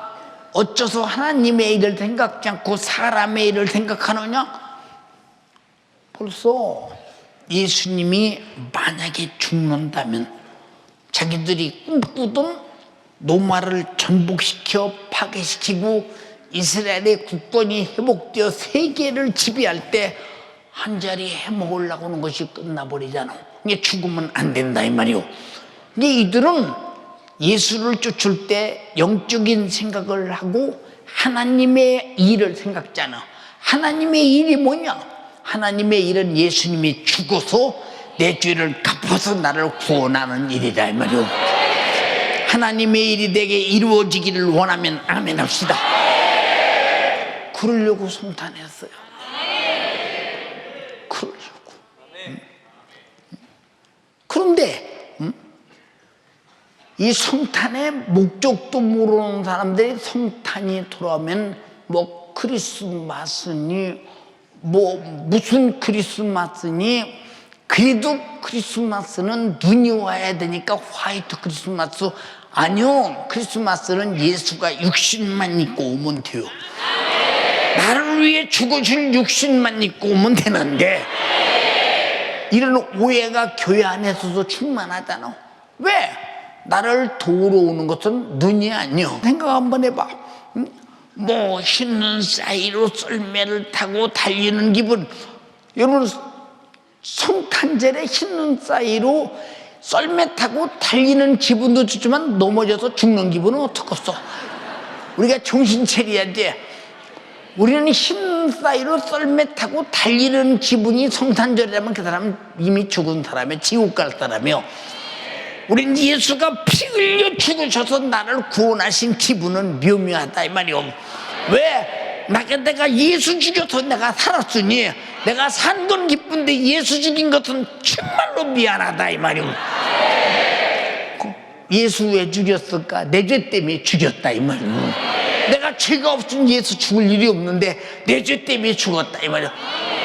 어째서 하나님의 일을 생각지 않고 사람의 일을 생각하느냐? 벌써 예수님이 만약에 죽는다면 자기들이 꿈꾸던 로마를 전복시켜 파괴시키고 이스라엘의 국권이 회복되어 세계를 지배할 때 한자리 해먹으려고 하는 것이 끝나버리잖아. 이게 죽으면 안 된다 이 말이요. 근데 이들은 예수를 쫓을 때 영적인 생각을 하고 하나님의 일을 생각지 않아. 하나님의 일이 뭐냐? 하나님의 일은 예수님이 죽어서 내 죄를 갚아서 나를 구원하는 일이다 이 말이요. 하나님의 일이 내게 이루어지기를 원하면 아멘 합시다. 그러려고 성탄했어요. 그러려고. 그런데 이 성탄의 목적도 모르는 사람들이 성탄이 돌아오면 뭐 크리스마스니 뭐 무슨 크리스마스니, 그래도 크리스마스는 눈이 와야 되니까 화이트 크리스마스. 아니요, 크리스마스는 예수가 육신만 입고 오면 돼요. 나를 위해 죽어줄 육신만 입고 오면 되는데, 이런 오해가 교회 안에서도 충만하잖아. 왜? 나를 도우러 오는 것은 눈이 아니요. 생각 한번 해봐. 뭐 흰 사이로 썰매를 타고 달리는 기분. 여러분, 성탄절에 흰 사이로 썰매 타고 달리는 기분도 좋지만 넘어져서 죽는 기분은 어떻겠어? 우리가 정신 차려야 돼. 우리는 흰 사이로 썰매 타고 달리는 기분이 성탄절이라면 그 사람은 이미 죽은 사람이야. 지옥 갈 사람이요. 우린 예수가 피 흘려 죽으셔서 나를 구원하신 기분은 묘묘하다 이 말이요. 왜? 내가 예수 죽여서 내가 살았으니 내가 산 건 기쁜데 예수 죽인 것은 정말로 미안하다 이 말이요. 예수 왜 죽였을까? 내 죄 때문에 죽였다 이 말이요. 내가 죄가 없으면 예수 죽을 일이 없는데 내 죄 때문에 죽었다 이 말이요.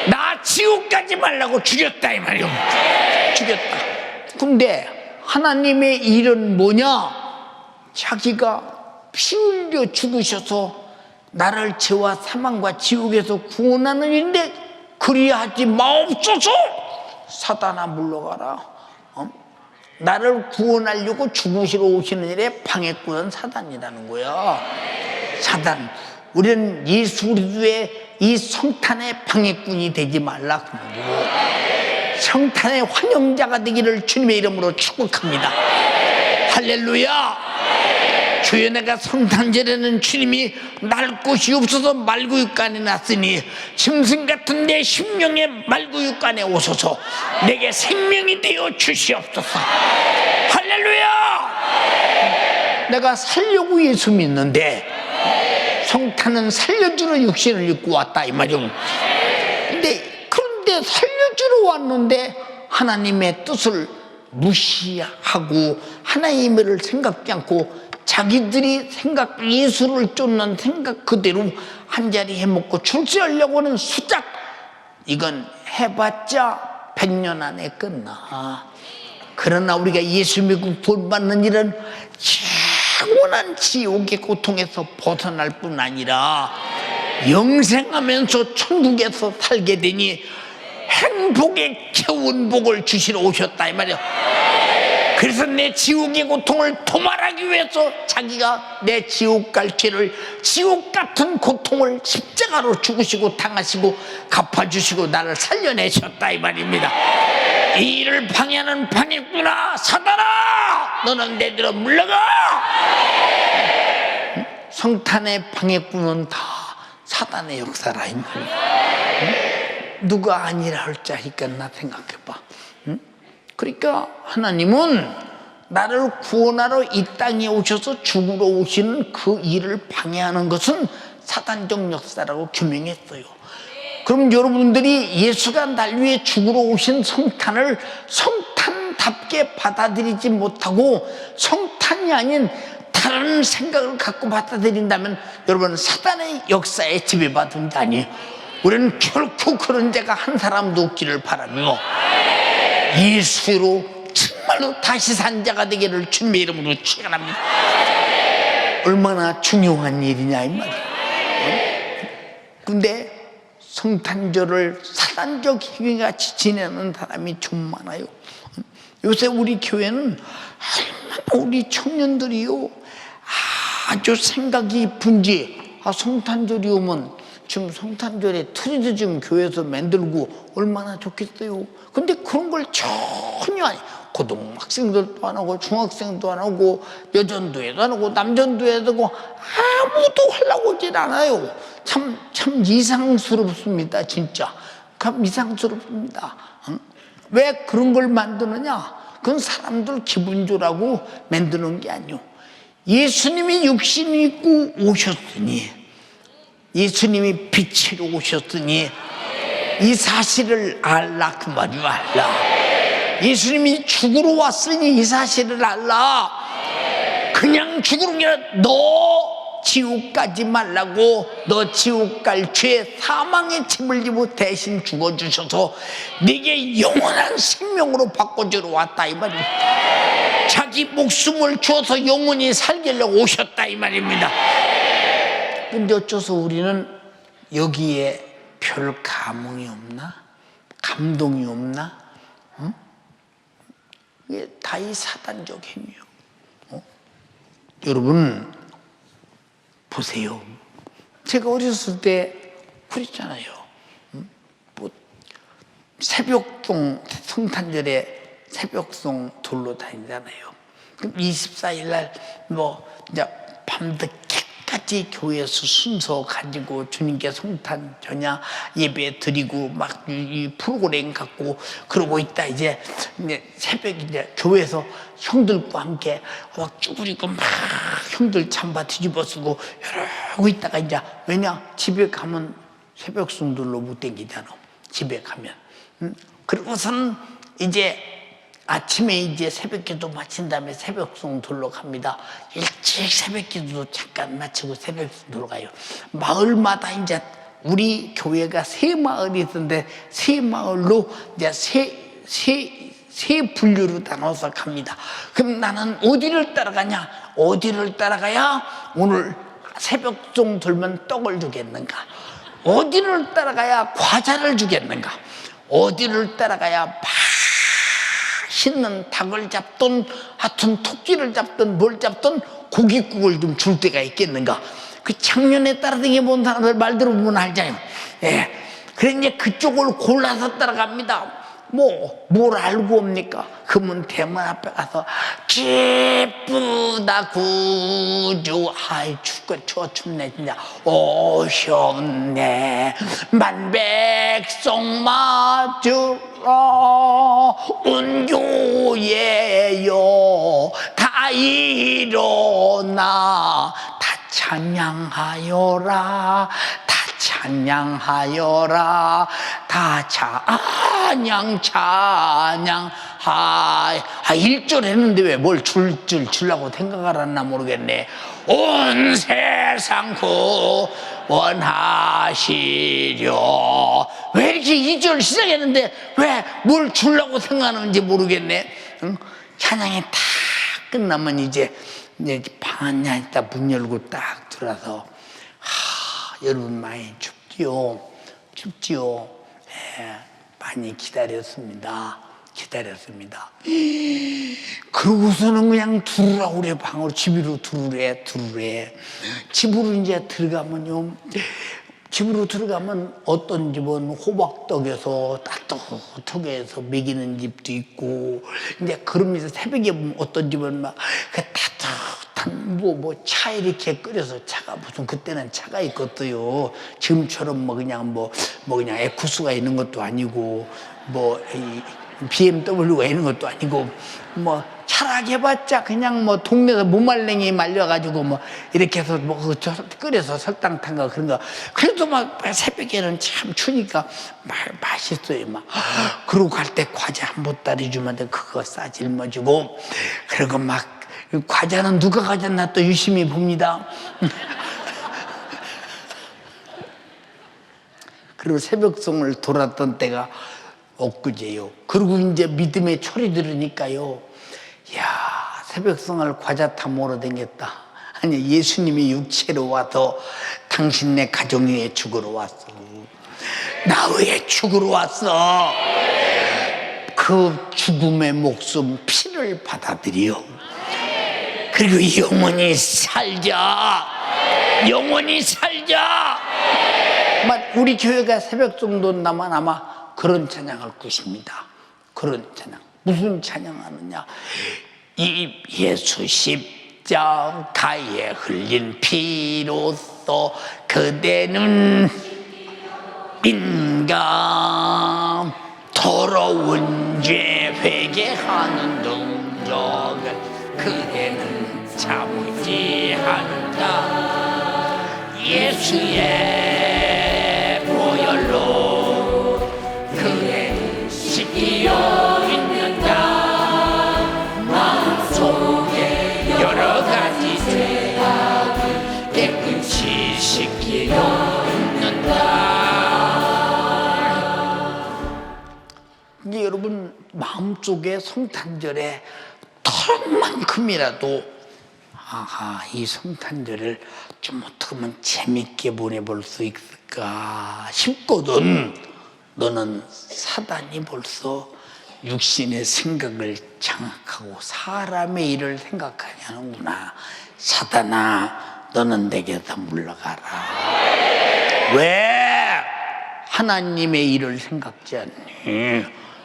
나 지옥 가지 말라고 죽였다 이 말이요. 죽였다. 근데 하나님의 일은 뭐냐? 자기가 피 흘려 죽으셔서 나를 죄와 사망과 지옥에서 구원하는 일인데, 그리하지 마옵소서. 사단아 물러가라. 나를 구원하려고 죽으시러 오시는 일에 방해꾼은 사단이라는 거야. 사단. 우리는 예수 그리스도의 이 성탄의 방해꾼이 되지 말라 그러고, 성탄의 환영자가 되기를 주님의 이름으로 축복합니다. 할렐루야. 주여, 내가 성탄절에는 주님이 날 곳이 없어서 말구육간에 났으니 짐승 같은 내 심령의 말구육간에 오소서. 내게 생명이 되어 주시옵소서. 할렐루야. 내가 살려고 예수 믿는데 성탄은 살려주는 육신을 입고 왔다 이 말이오. 그런데 살려주러 왔는데 하나님의 뜻을 무시하고 하나님을 생각지 않고 자기들이 예수를 쫓는 생각 그대로 한자리 해먹고 출세하려고 하는 수작, 이건 해봤자 100년 안에 끝나. 그러나 우리가 예수 믿고 본받는 일은 영원한 지옥의 고통에서 벗어날 뿐 아니라 영생하면서 천국에서 살게 되니 행복의 겨운 복을 주시러 오셨다 이 말이야. 그래서 내 지옥의 고통을 도말하기 위해서 자기가 내 지옥 갈 죄를, 지옥 같은 고통을 십자가로 죽으시고 당하시고 갚아주시고 나를 살려내셨다 이 말입니다. 이 일을 방해하는 방해꾼아, 사단아, 너는 내 뒤로 물러가. 성탄의 방해꾼은 다 사단의 역사라 이 말이야. 누가 아니라 할 자니까 나 생각해봐. 그러니까 하나님은 나를 구원하러 이 땅에 오셔서 죽으러 오시는 그 일을 방해하는 것은 사단적 역사라고 규명했어요. 그럼 여러분들이 예수가 날 위해 죽으러 오신 성탄을 성탄답게 받아들이지 못하고 성탄이 아닌 다른 생각을 갖고 받아들인다면 여러분, 사단의 역사에 지배받은 자 아니에요. 우리는 결코 그런 자가 한 사람도 없기를 바라며 예수로 정말로 다시 산 자가 되기를 주님의 이름으로 축원합니다. 얼마나 중요한 일이냐 이 말이에요. 근데 성탄절을 사단적 행위같이 지내는 사람이 좀 많아요. 요새 우리 교회는 얼마나 우리 청년들이요 아주 생각이 분지. 성탄절이 오면 지금 성탄절에 트리도 지금 교회에서 만들고 얼마나 좋겠어요. 근데 그런 걸 전혀 아니. 고등학생들도 안 하고 중학생도 안 하고 여전도회도 안 하고 남전도회도 하고 아무도 하려고 하질 않아요. 참 이상스럽습니다. 진짜 참 이상스럽습니다. 응? 왜 그런 걸 만드느냐? 그건 사람들 기분 좋으라고 만드는 게 아니오. 예수님이 육신 입고 오셨으니, 예수님이 빛으로 오셨으니 이 사실을 알라, 그 말이야. 알라. 예수님이 죽으러 왔으니 이 사실을 알라. 그냥 죽으러 게 아니라 너 지옥 가지 말라고, 너 지옥 갈 죄 사망의 짐을 지고 대신 죽어주셔서 네게 영원한 생명으로 바꿔주러 왔다, 이 말입니다. 자기 목숨을 주어서 영원히 살기려고 오셨다, 이 말입니다. 근데 어째서 우리는 여기에 별 감흥이 없나? 감동이 없나? 응? 이게 다 이 사단적 행위요. 여러분 보세요. 제가 어렸을 때 그랬잖아요. 뭐 새벽송, 성탄절에 새벽송 돌러 다니잖아요. 그럼 24일 날 뭐 이제 밤늦게까지 교회에서 순서 가지고 주님께 성탄 전야 예배 드리고 막 이 프로그램 갖고 그러고 있다. 이제 새벽 이제 교회에서 형들과 함께 막 쭈그리고 막 형들 잠바 뒤집어 쓰고 이러고 있다가 이제 왜냐 집에 가면 새벽송들로 못 댕기잖아. 집에 가면. 그러고서는 이제 아침에 이제 새벽기도 마친 다음에 새벽송 돌러 갑니다. 일찍 새벽기도 잠깐 마치고 새벽송 돌러 가요. 마을마다 이제 우리 교회가 세 마을이 있는데 세 마을로 이제 세 분류로 나눠서 갑니다. 그럼 나는 어디를 따라가냐? 어디를 따라가야 오늘 새벽송 돌면 떡을 주겠는가? 어디를 따라가야 과자를 주겠는가? 어디를 따라가야 맛있는 닭을 잡든 하여튼 토끼를 잡든 뭘 잡든 고깃국을 좀 줄 때가 있겠는가? 그 작년에 따라다니 본 사람들 말 들어보면 알잖아요. 예. 그래 이제 그쪽을 골라서 따라갑니다. 뭘 알고 옵니까? 그러면 대문 앞에 가서 기쁘다 구주, 아이 춥네 진짜. 오셨네 만백성 맞으러 온교예요 다 일어나 다 찬양하여라 찬양하여라 다 찬양 1절 했는데 왜 뭘 주려고 생각을 했나 모르겠네. 온 세상 구원하시려. 왜 이렇게 2절 시작했는데 왜 뭘 주려고 생각하는지 모르겠네. 응? 찬양이 다 끝나면 이제 방 안에 있다 문 열고 딱 들어서 여러분 많이 춥지요. 네, 많이 기다렸습니다. 그러고서는 그냥 두르라고 그래. 방으로 집으로 두르래. 집으로 이제 들어가면요. 집으로 들어가면 어떤 집은 호박떡에서 따뜻하게 해서 먹이는 집도 있고, 이제 그러면서 새벽에 보면 어떤 집은 막 그 따뜻한 뭐 차 이렇게 끓여서 차가 무슨 그때는 차가 있거든요. 지금처럼 그냥 에쿠스가 있는 것도 아니고 BMW가 있는 것도 아니고 차락해봤자 그냥 동네에서 무말랭이 말려가지고 이렇게 해서 끓여서 설탕 탄 거 그런 거. 그래도 새벽에는 참 추니까 맛있어요. 그러고 갈 때 과자 한 보따리 주면 그거 싸질머지고, 그리고 과자는 누가 가졌나 또 유심히 봅니다. 그리고 새벽송을 돌았던 때가 엊그제요. 그리고 이제 믿음의 철이 들으니까요. 야, 새벽송을 과자 다 몰아 댕겼다. 아니, 예수님이 육체로 와서 당신네 가정 위에 죽으러 왔어. 나 위에 죽으러 왔어. 그 죽음의 목숨 피를 받아들여. 그리고 영원히 살자. 우리 교회가 새벽송도 나면 아마 그런 찬양할 것입니다. 그런 찬양. 무슨 찬양하느냐? 이 예수 십자가에 흘린 피로써 그대는 인감 더러운 죄 회개하는 동족을 그대는 참지 않는다. 예수의 보혈로 그대는 씻기어 있는다. 마음속에 여러 가지 죄악을 깨끗이 씻기어 있는다. 이제 여러분 마음속에 성탄절에 털만큼이라도 이 성탄절을 좀 어떻게 하면 재밌게 보내볼 수 있을까 싶거든. 너는 사단이 벌써 육신의 생각을 장악하고 사람의 일을 생각하냐는구나. 사단아, 너는 내게서 물러가라. 왜 하나님의 일을 생각지 않니?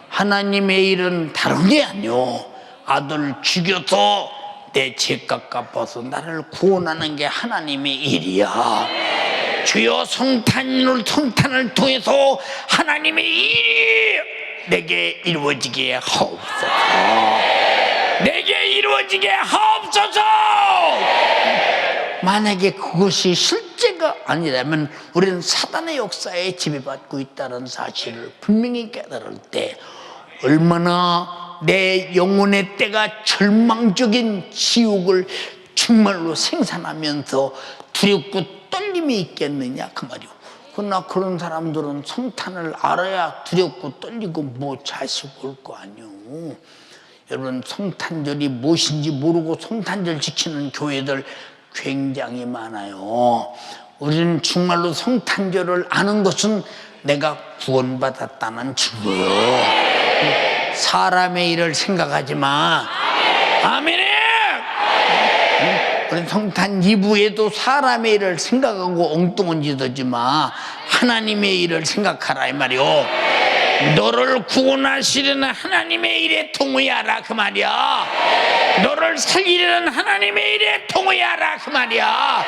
하나님의 일은 다른 게 아니오. 아들 죽여서 내 죄값 갚아서 나를 구원하는 게 하나님의 일이야. 주여 성탄을 통해서 하나님의 일이 내게 이루어지게 하옵소서. 내게 이루어지게 하옵소서. 만약에 그것이 실제가 아니라면 우리는 사단의 역사에 지배받고 있다는 사실을 분명히 깨달을 때 얼마나 내 영혼의 때가 절망적인 지옥을 정말로 생산하면서 두렵고 떨림이 있겠느냐 그 말이오. 그러나 그런 사람들은 성탄을 알아야 두렵고 떨리고 뭐 자식 올 거 아니오. 여러분 성탄절이 무엇인지 모르고 성탄절 지키는 교회들 굉장히 많아요. 우리는 정말로 성탄절을 아는 것은 내가 구원받았다는 증거요. 사람의 일을 생각하지 마. 아멘. 우리 성탄 이브에도 사람의 일을 생각하고 엉뚱한 짓 하지 마. 하나님의 일을 생각하라 이 말이오. 너를 구원하시려는 하나님의 일에 통의하라 그 말이야. 너를 살리려는 하나님의 일에 통의하라 그 말이야.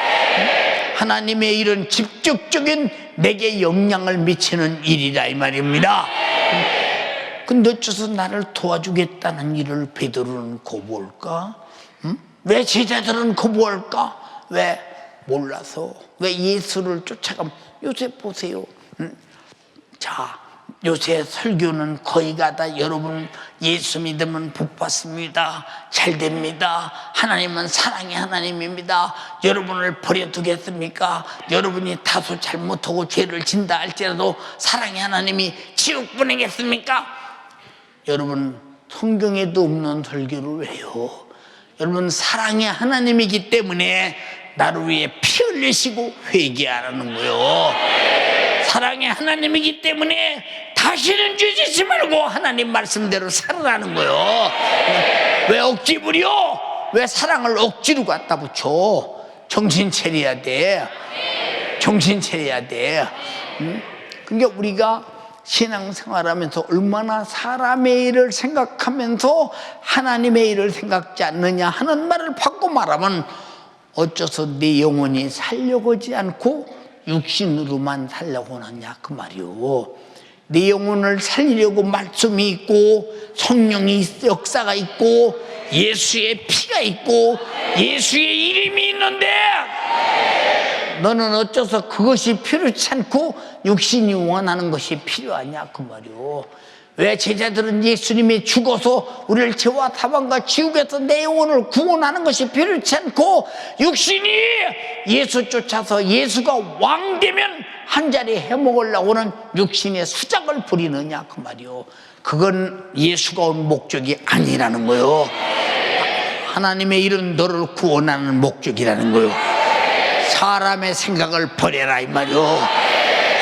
하나님의 일은 직접적인 내게 영향을 미치는 일이다 이 말입니다. 근데 어째서 나를 도와주겠다는 일을 베드로는 거부할까? 왜 제자들은 거부할까? 왜? 몰라서. 왜 예수를 쫓아가면 요새 보세요. 자, 요새 설교는 거의 가다 여러분 예수 믿으면 복 받습니다. 잘 됩니다. 하나님은 사랑의 하나님입니다. 여러분을 버려두겠습니까? 여러분이 다소 잘못하고 죄를 진다 할지라도 사랑의 하나님이 지옥 보내겠습니까? 여러분 성경에도 없는 설교를 왜요? 여러분 사랑의 하나님이기 때문에 나를 위해 피 흘리시고 회개하라는 거요. 사랑의 하나님이기 때문에 다시는 죄 짓지 말고 하나님 말씀대로 살아라는 거요. 왜 억지 부려? 왜 사랑을 억지로 갖다 붙여? 정신 차려야 돼. 정신 차려야 돼. 그러니까 우리가 신앙생활하면서 얼마나 사람의 일을 생각하면서 하나님의 일을 생각지 않느냐 하는 말을 바꿔 말하면 어째서 네 영혼이 살려고 하지 않고 육신으로만 살려고 하느냐 그 말이오. 네 영혼을 살리려고 말씀이 있고 성령이 역사가 있고 예수의 피가 있고 예수의 이름이 있는데 너는 어째서 그것이 필요치 않고 육신이 원하는 것이 필요하냐 그 말이오. 왜 제자들은 예수님이 죽어서 우리를 죄와 타방과 지옥에서 내 영혼을 구원하는 것이 필요치 않고 육신이 예수 쫓아서 예수가 왕 되면 한 자리 해먹으려고 하는 육신의 수작을 부리느냐 그 말이오. 그건 예수가 온 목적이 아니라는 거요. 하나님의 일은 너를 구원하는 목적이라는 거요. 사람의 생각을 버려라 이 말이요.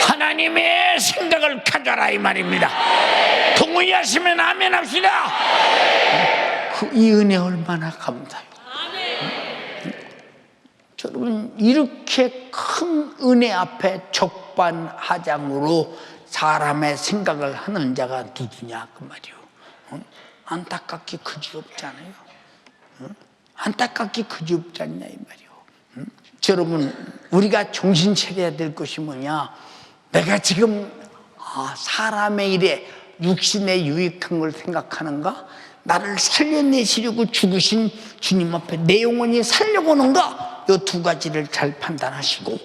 하나님의 생각을 가져라 이 말입니다. 동의하시면 아멘 합시다. 이 은혜 얼마나 감사해요. 여러분 이렇게 큰 은혜 앞에 적반하장으로 사람의 생각을 하는 자가 누구냐 그 말이요. 안타깝기 그지없잖아요. 안타깝기 그지없지 않냐 이 말이요. 여러분, 우리가 정신 차려야 될 것이 뭐냐? 내가 지금 사람의 일에 육신에 유익한 걸 생각하는가? 나를 살려내시려고 죽으신 주님 앞에 내 영혼이 살려고 하는가? 이 두 가지를 잘 판단하시고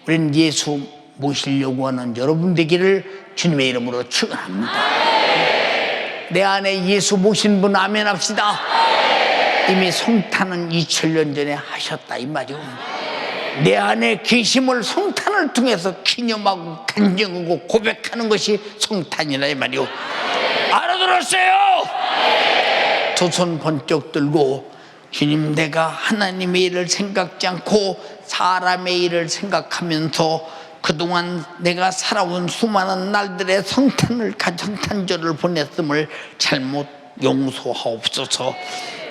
우리는 예수 모시려고 하는 여러분 되기를 주님의 이름으로 축원합니다. 내 안에 예수 모신 분 아멘 합시다. 이미 성탄은 2000년 전에 하셨다 이 말이요. 내 안에 계심을 성탄을 통해서 기념하고 간증하고 고백하는 것이 성탄이라 이 말이요. 알아들었어요? 두 손 번쩍 들고 주님, 내가 하나님의 일을 생각지 않고 사람의 일을 생각하면서 그동안 내가 살아온 수많은 날들의 성탄절을 보냈음을 잘못 용서하옵소서.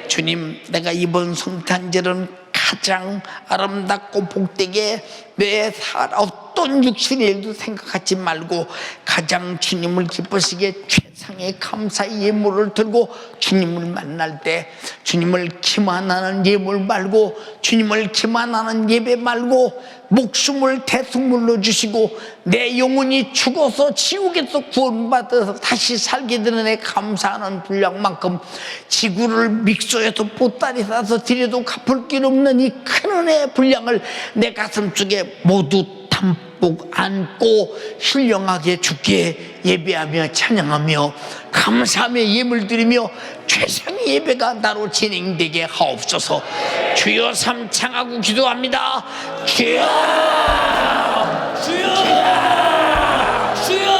주님, 내가 이번 성탄절은 가장 아름답고 복되게 내 어떤 육신의 일도 생각하지 말고 가장 주님을 기쁘시게 최상의 감사의 예물을 들고 주님을 만날 때 주님을 기만하는 예물 말고 주님을 기만하는 예배 말고 목숨을 대속물로 주시고 내 영혼이 죽어서 지옥에서 구원받아서 다시 살게 되는 애 감사하는 분량만큼 지구를 믹서에서 보따리 싸서 드려도 갚을 길 없는 이 큰 은혜의 분량을 내 가슴 속에 모두 담복 안고 신령하게 주께 예배하며 찬양하며 감사하며 예물 드리며 최상의 예배가 나로 진행되게 하옵소서. 주여 삼창하고 기도합니다. 주여, 주여, 주여.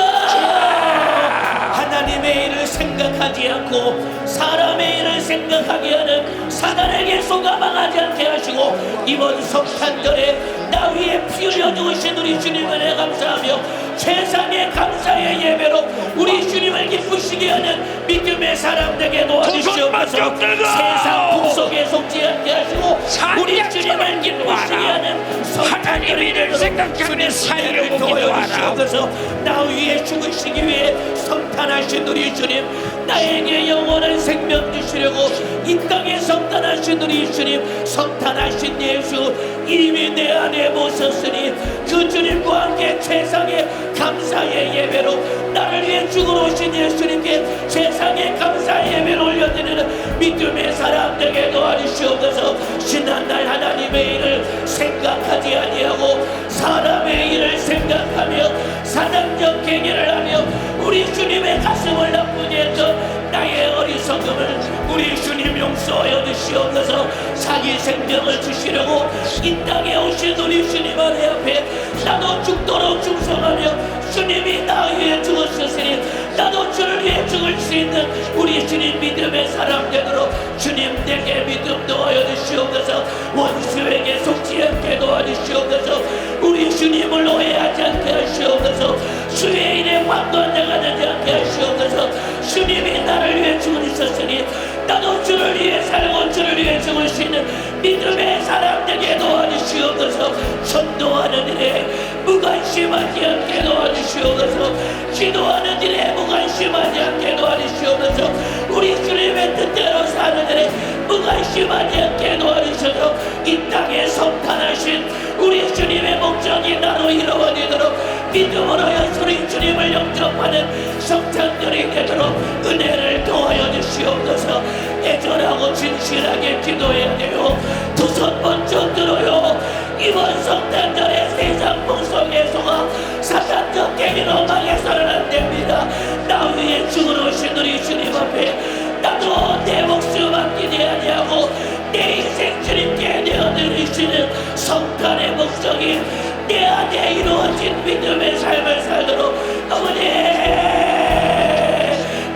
하나님의 일을 생각하지 않고 사람의 일을 생각하게 하는 사단에게 속아망하지 않게 하시고 이번 성탄절에 나 위에 피 흘려 죽으신 우리 주님을 감사하며 세상의 감사의 예배로 우리 주님을 기쁘시게 하는 믿음의 사람들에게 도와주시옵소서. 세상 풍속에 속지 않게 하시고 우리 주님을 기쁘시게 하는 성탄절의 일을 생각하는 사회를 도와주시옵소서. 나 위에 죽으시기 위해 성탄하신 우리 주님, 나에게 영원한 생명 주시려고 이 땅에 성탄하신 우리 주님, 성탄하신 예수 이미 내 안에 모셨으니 그 주님과 함께 세상의 감사의 예배로 나를 위해 죽으러 오신 예수님께 세상의 감사의 예배를 올려드리는 믿음의 사람들에게 도와주시옵소서. 지난날 하나님의 일을 생각하지 아니하고 사람의 일을 생각하며 사단적 행위를 하며 우리 주님의 가슴을 나쁘게 했던 나의 어리석음을 우리 주님 용서하여 주시옵소서. 자기 생명을 주시려고 이 땅에 오신 우리 주님 안에 앞에 나도 죽도록 충성하며 주님이 나 위해 죽으셨으니 나도 주를 위해 죽을 수 있는 우리 주님 믿음의 사람들로 주님 내게 믿음 도와여 주시옵소서. 원수에게 속지 않게 도와주시옵소서. 우리 주님을 오해하지 않게 하시옵소서. 주의 일에 관건자가 되지 않게 하시옵소서. 주님이 나를 위해 죽으셨으니 나도 주를 위해 살고 주를 위해 죽을 수 있는 믿음의 사람들에게 도와주시옵소서. 전도하는 일에 무관심하지 않게 도와주시옵소서. 기도하는 일에 무관심하지 않게 도와주시옵소서. 우리 주님의 뜻대로 사는 일에 무관심하지 않게 도와주셔서 이 땅에 성탄하신 우리 주님의 목적이 나로 이루어지도록 믿음으로 우리 주님을 영접하는 성탄절이 되도록 은혜를 도와여 주시옵소서. 애절하고 진실하게 기도해야 돼요. 두 손 번쩍 들어요. 이번 성탄절에 세상 풍속에 속아 사탄적 행위로 망해서는 안 됩니다. 나 위에 죽으러 오신 우리 주님 앞에 나도 내 목숨 아끼지 아니하고 내 인생 주님께 내어드리시는 성탄의 목적이 내 안에 이루어진 믿음의 삶을 살도록 어머니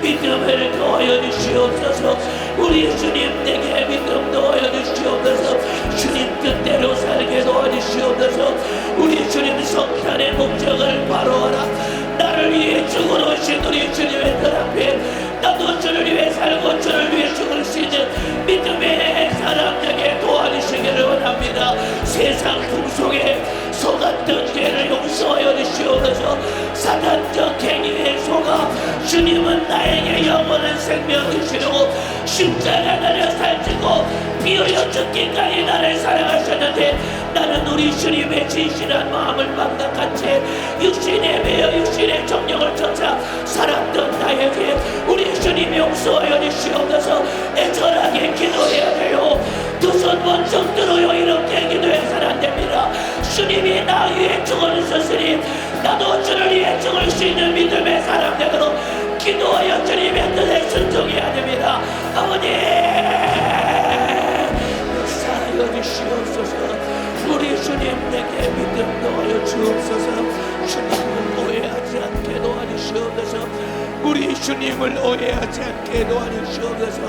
믿음을 도와여 주시옵소서. 우리 주님 내게 믿음 도와여 주시옵소서. 주님 뜻대로 살게 도와주시옵소서. 우리 주님 성탄의 목적을 바로하라. 나를 위해 죽으러 오신 우리 주님의 뜰 앞에 나도 주를 위해 살고 주를 위해 죽을 수 있는 믿음의 사람에게 도와주시기를 원합니다. 세상 풍속에 속았던 죄를 용서하여 주시옵소서. 사단적 행위에 속아 주님은 나에게 영원한 생명 주시려고 십자가 나를 살찌고 피 흘려 죽기까지 나를 사랑하셨는데, 나는 우리 주님의 진실한 마음을 망각한 채 육신에 매여 육신의 정욕을 쫓아 살았던 나에게 우리 주님 용서하여 주시옵소서. 애절하게 기도해야 돼요. 두 손 번쩍 들어요. 이렇게 기도해서는 안 됩니다. 주님이 나 위해 죽어주셨으니 나도 주를 위해 죽을 수 있는 믿음의 사람 되도록 기도하여 주님의 뜻에 순종해야 됩니다. 아버지, 역사하여 주시옵소서. 우리 주님 내게 믿음 더하여 주옵소서. 주님을 오해하지 않게 도와주시옵소서. 우리 주님을 오해하지 않게 도와주시옵소서.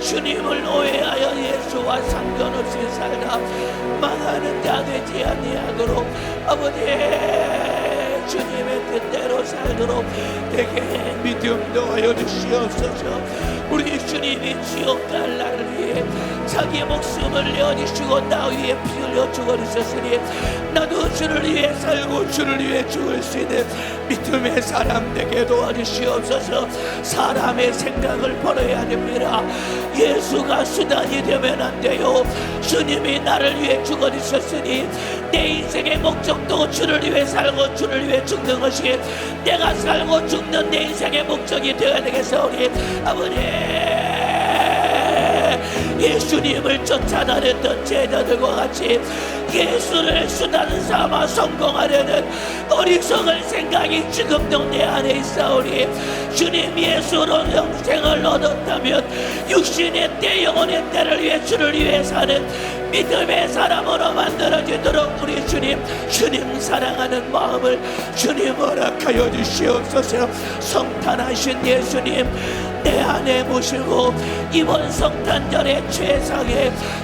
주님을 오해하여 예수와 상관없이 살다 망하는 자 되지 아니하도록 아버지 주님의 뜻대로 살도록 내게 믿음 더하여 주시옵소서. 우리 주님이 지옥 갈 나를 위해 자기 목숨을 내어주시고 나 위에 피 흘려 죽어주셨으니 나도 주를 위해 살고 주를 위해 죽을 수 있는 믿음의 사람 되게 도와주시옵소서. 사람의 생각을 버려야 됩니다. 예수가 수단이 되면 안 돼요. 주님이 나를 위해 죽어주셨으니 내 인생의 목적도 주를 위해 살고 주를 위해 죽는 것이 내가 살고 죽는 내 인생의 목적이 되어야 되겠사오니 아버지, 예수님을 쫓아다녔던 제자들과 같이 예수를 수단 삼아 성공하려는 어리석은 생각이 지금도 내 안에 있사오니 주님 예수로 영생을 얻었다면 육신의 때 영혼의 때를 위해 주를 위해 사는 믿음의 사람으로 만들어지도록 우리 주님 사랑하는 마음을 주님 허락하여 주시옵소서. 성탄하신 예수님 내 안에 모시고 이번 성탄절의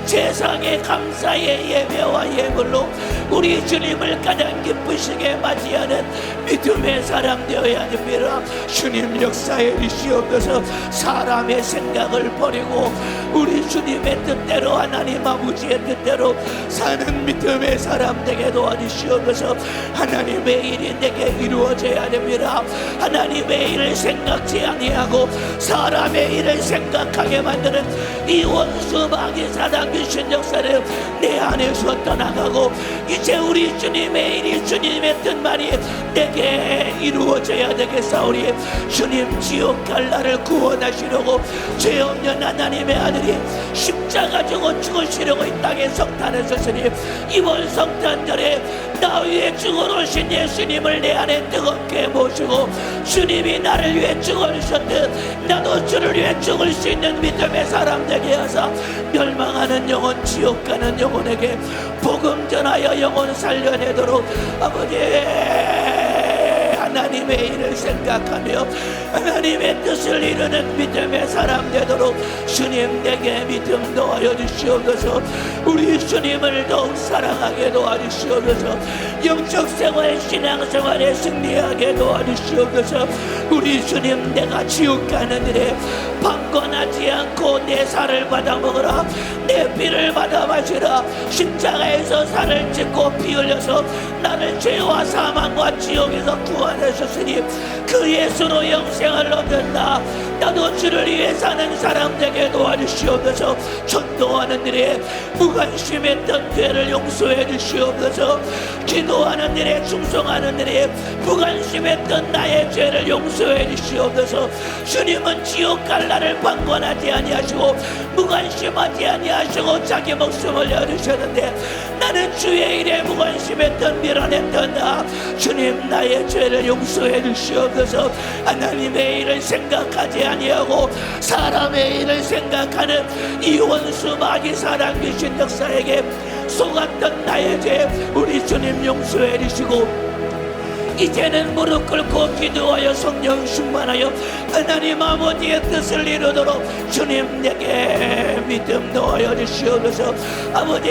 제상의 감사의 예배와 예물로 우리 주님을 가장 기쁘시게 맞이하는 믿음의 사람 되어야 됩니다. 주님 역사해 주시옵소서. 사람의 생각을 버리고 우리 주님의 뜻대로 하나님 아버지의 뜻대로 사는 믿음의 사람 되게 도와주시옵소서. 하나님의 일이 내게 이루어져야 됩니다. 하나님의 일을 생각지 아니하고 사람의 일을 생각하게 만드는 이 원수 마귀 사단 귀신 역사를 내 안에서 떠나가고 이제 우리 주님의 일이 주님의 뜻만이 내게 이루어져야 되겠사오니 주님 지옥 갈 나를 구원하시려고 죄 없는 하나님의 아들이 십자가 지고 죽으시려고 이 땅에 성탄하셨으니 이번 성탄절에 나 위에 죽어오신 예수님을 내 안에 뜨겁게 모시고 주님이 나를 위해 죽어주셨듯 나도 주를 위해 죽을 수 있는 믿음의 사람 되게 하사 멸망하는 영혼 지옥 가는 영혼에게 복음 전하여 영혼 살려내도록 아버지 하나님의 일을 생각하며 하나님의 뜻을 이루는 믿음의 사람 되도록 주님 내게 믿음 도와여 주시옵소서. 우리 주님을 더욱 사랑하게 도와주시옵소서. 영적 생활 신앙생활에 승리하게 도와주시옵소서. 우리 주님 내가 지옥 가는 일에 방관하지 않고 내 살을 받아 먹으라 내 피를 받아 마시라. 십자가에서 살을 찢고 피 흘려서 나를 죄와 사망과 지옥에서 구원하셨으니 그 예수로 영생을 얻는다. 나도 주를 위해 사는 사람 되게 도와주시옵소서. 전도하는 일에 무관심했던 죄를 용서해 주시옵소서. 기도하는 일에 충성하는 일에 무관심했던 나의 죄를 용서해 주시옵소서. 주님은 지옥 갈 나를 방관하지 아니하시고 무관심하지 아니하시고 자기 목숨을 내어주셨는데 나는 주의 일에 무관심했던 밀어냈던 나 주님 나의 죄를 용서해 주시옵소서. 하나님의 일을 생각하지 아니하고 사람의 일을 생각하는 이 원수 마귀 사랑 귀신 역사에게 속았던 나의 죄 우리 주님 용서해 주시고 이제는 무릎 꿇고 기도하여 성령 충만하여 하나님 아버지의 뜻을 이루도록 주님 내게 믿음 넣어여 주시옵소서. 아버지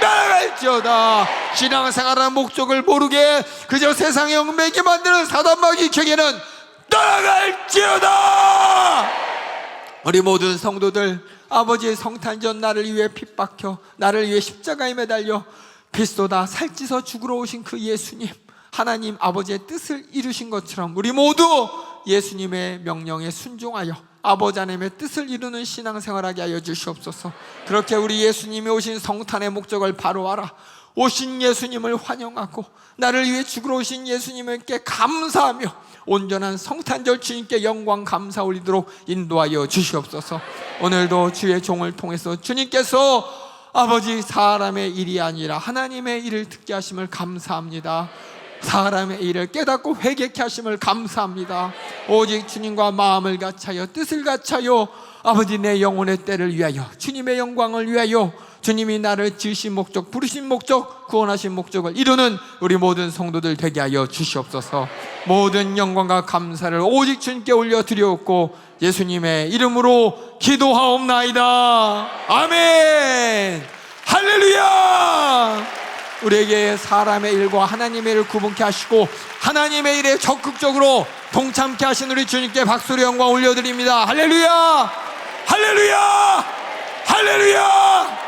따라갈지어다. 신앙생활하는 목적을 모르게 그저 세상의 얽매이게 만드는 사단마귀 격에는 따라갈지어다. 우리 모든 성도들, 아버지의 성탄전 나를 위해 핍박혀 나를 위해 십자가에 매달려 피 쏟아 살찌서 죽으러 오신 그 예수님, 하나님 아버지의 뜻을 이루신 것처럼 우리 모두 예수님의 명령에 순종하여 아버지 하나님의 뜻을 이루는 신앙생활하게 하여 주시옵소서. 그렇게 우리 예수님이 오신 성탄의 목적을 바로 알아 오신 예수님을 환영하고 나를 위해 죽으러 오신 예수님께 감사하며 온전한 성탄절 주님께 영광 감사 올리도록 인도하여 주시옵소서. 오늘도 주의 종을 통해서 주님께서 아버지 사람의 일이 아니라 하나님의 일을 듣게 하심을 감사합니다. 사람의 일을 깨닫고 회개케 하심을 감사합니다. 오직 주님과 마음을 같이하여 뜻을 같이하여 아버지 내 영혼의 때를 위하여 주님의 영광을 위하여 주님이 나를 지으신 목적, 부르신 목적, 구원하신 목적을 이루는 우리 모든 성도들 되게 하여 주시옵소서. 모든 영광과 감사를 오직 주님께 올려드리옵고 예수님의 이름으로 기도하옵나이다. 아멘. 할렐루야. 우리에게 사람의 일과 하나님의 일을 구분케 하시고 하나님의 일에 적극적으로 동참케 하신 우리 주님께 박수로 영광 올려드립니다. 할렐루야. 할렐루야. 할렐루야.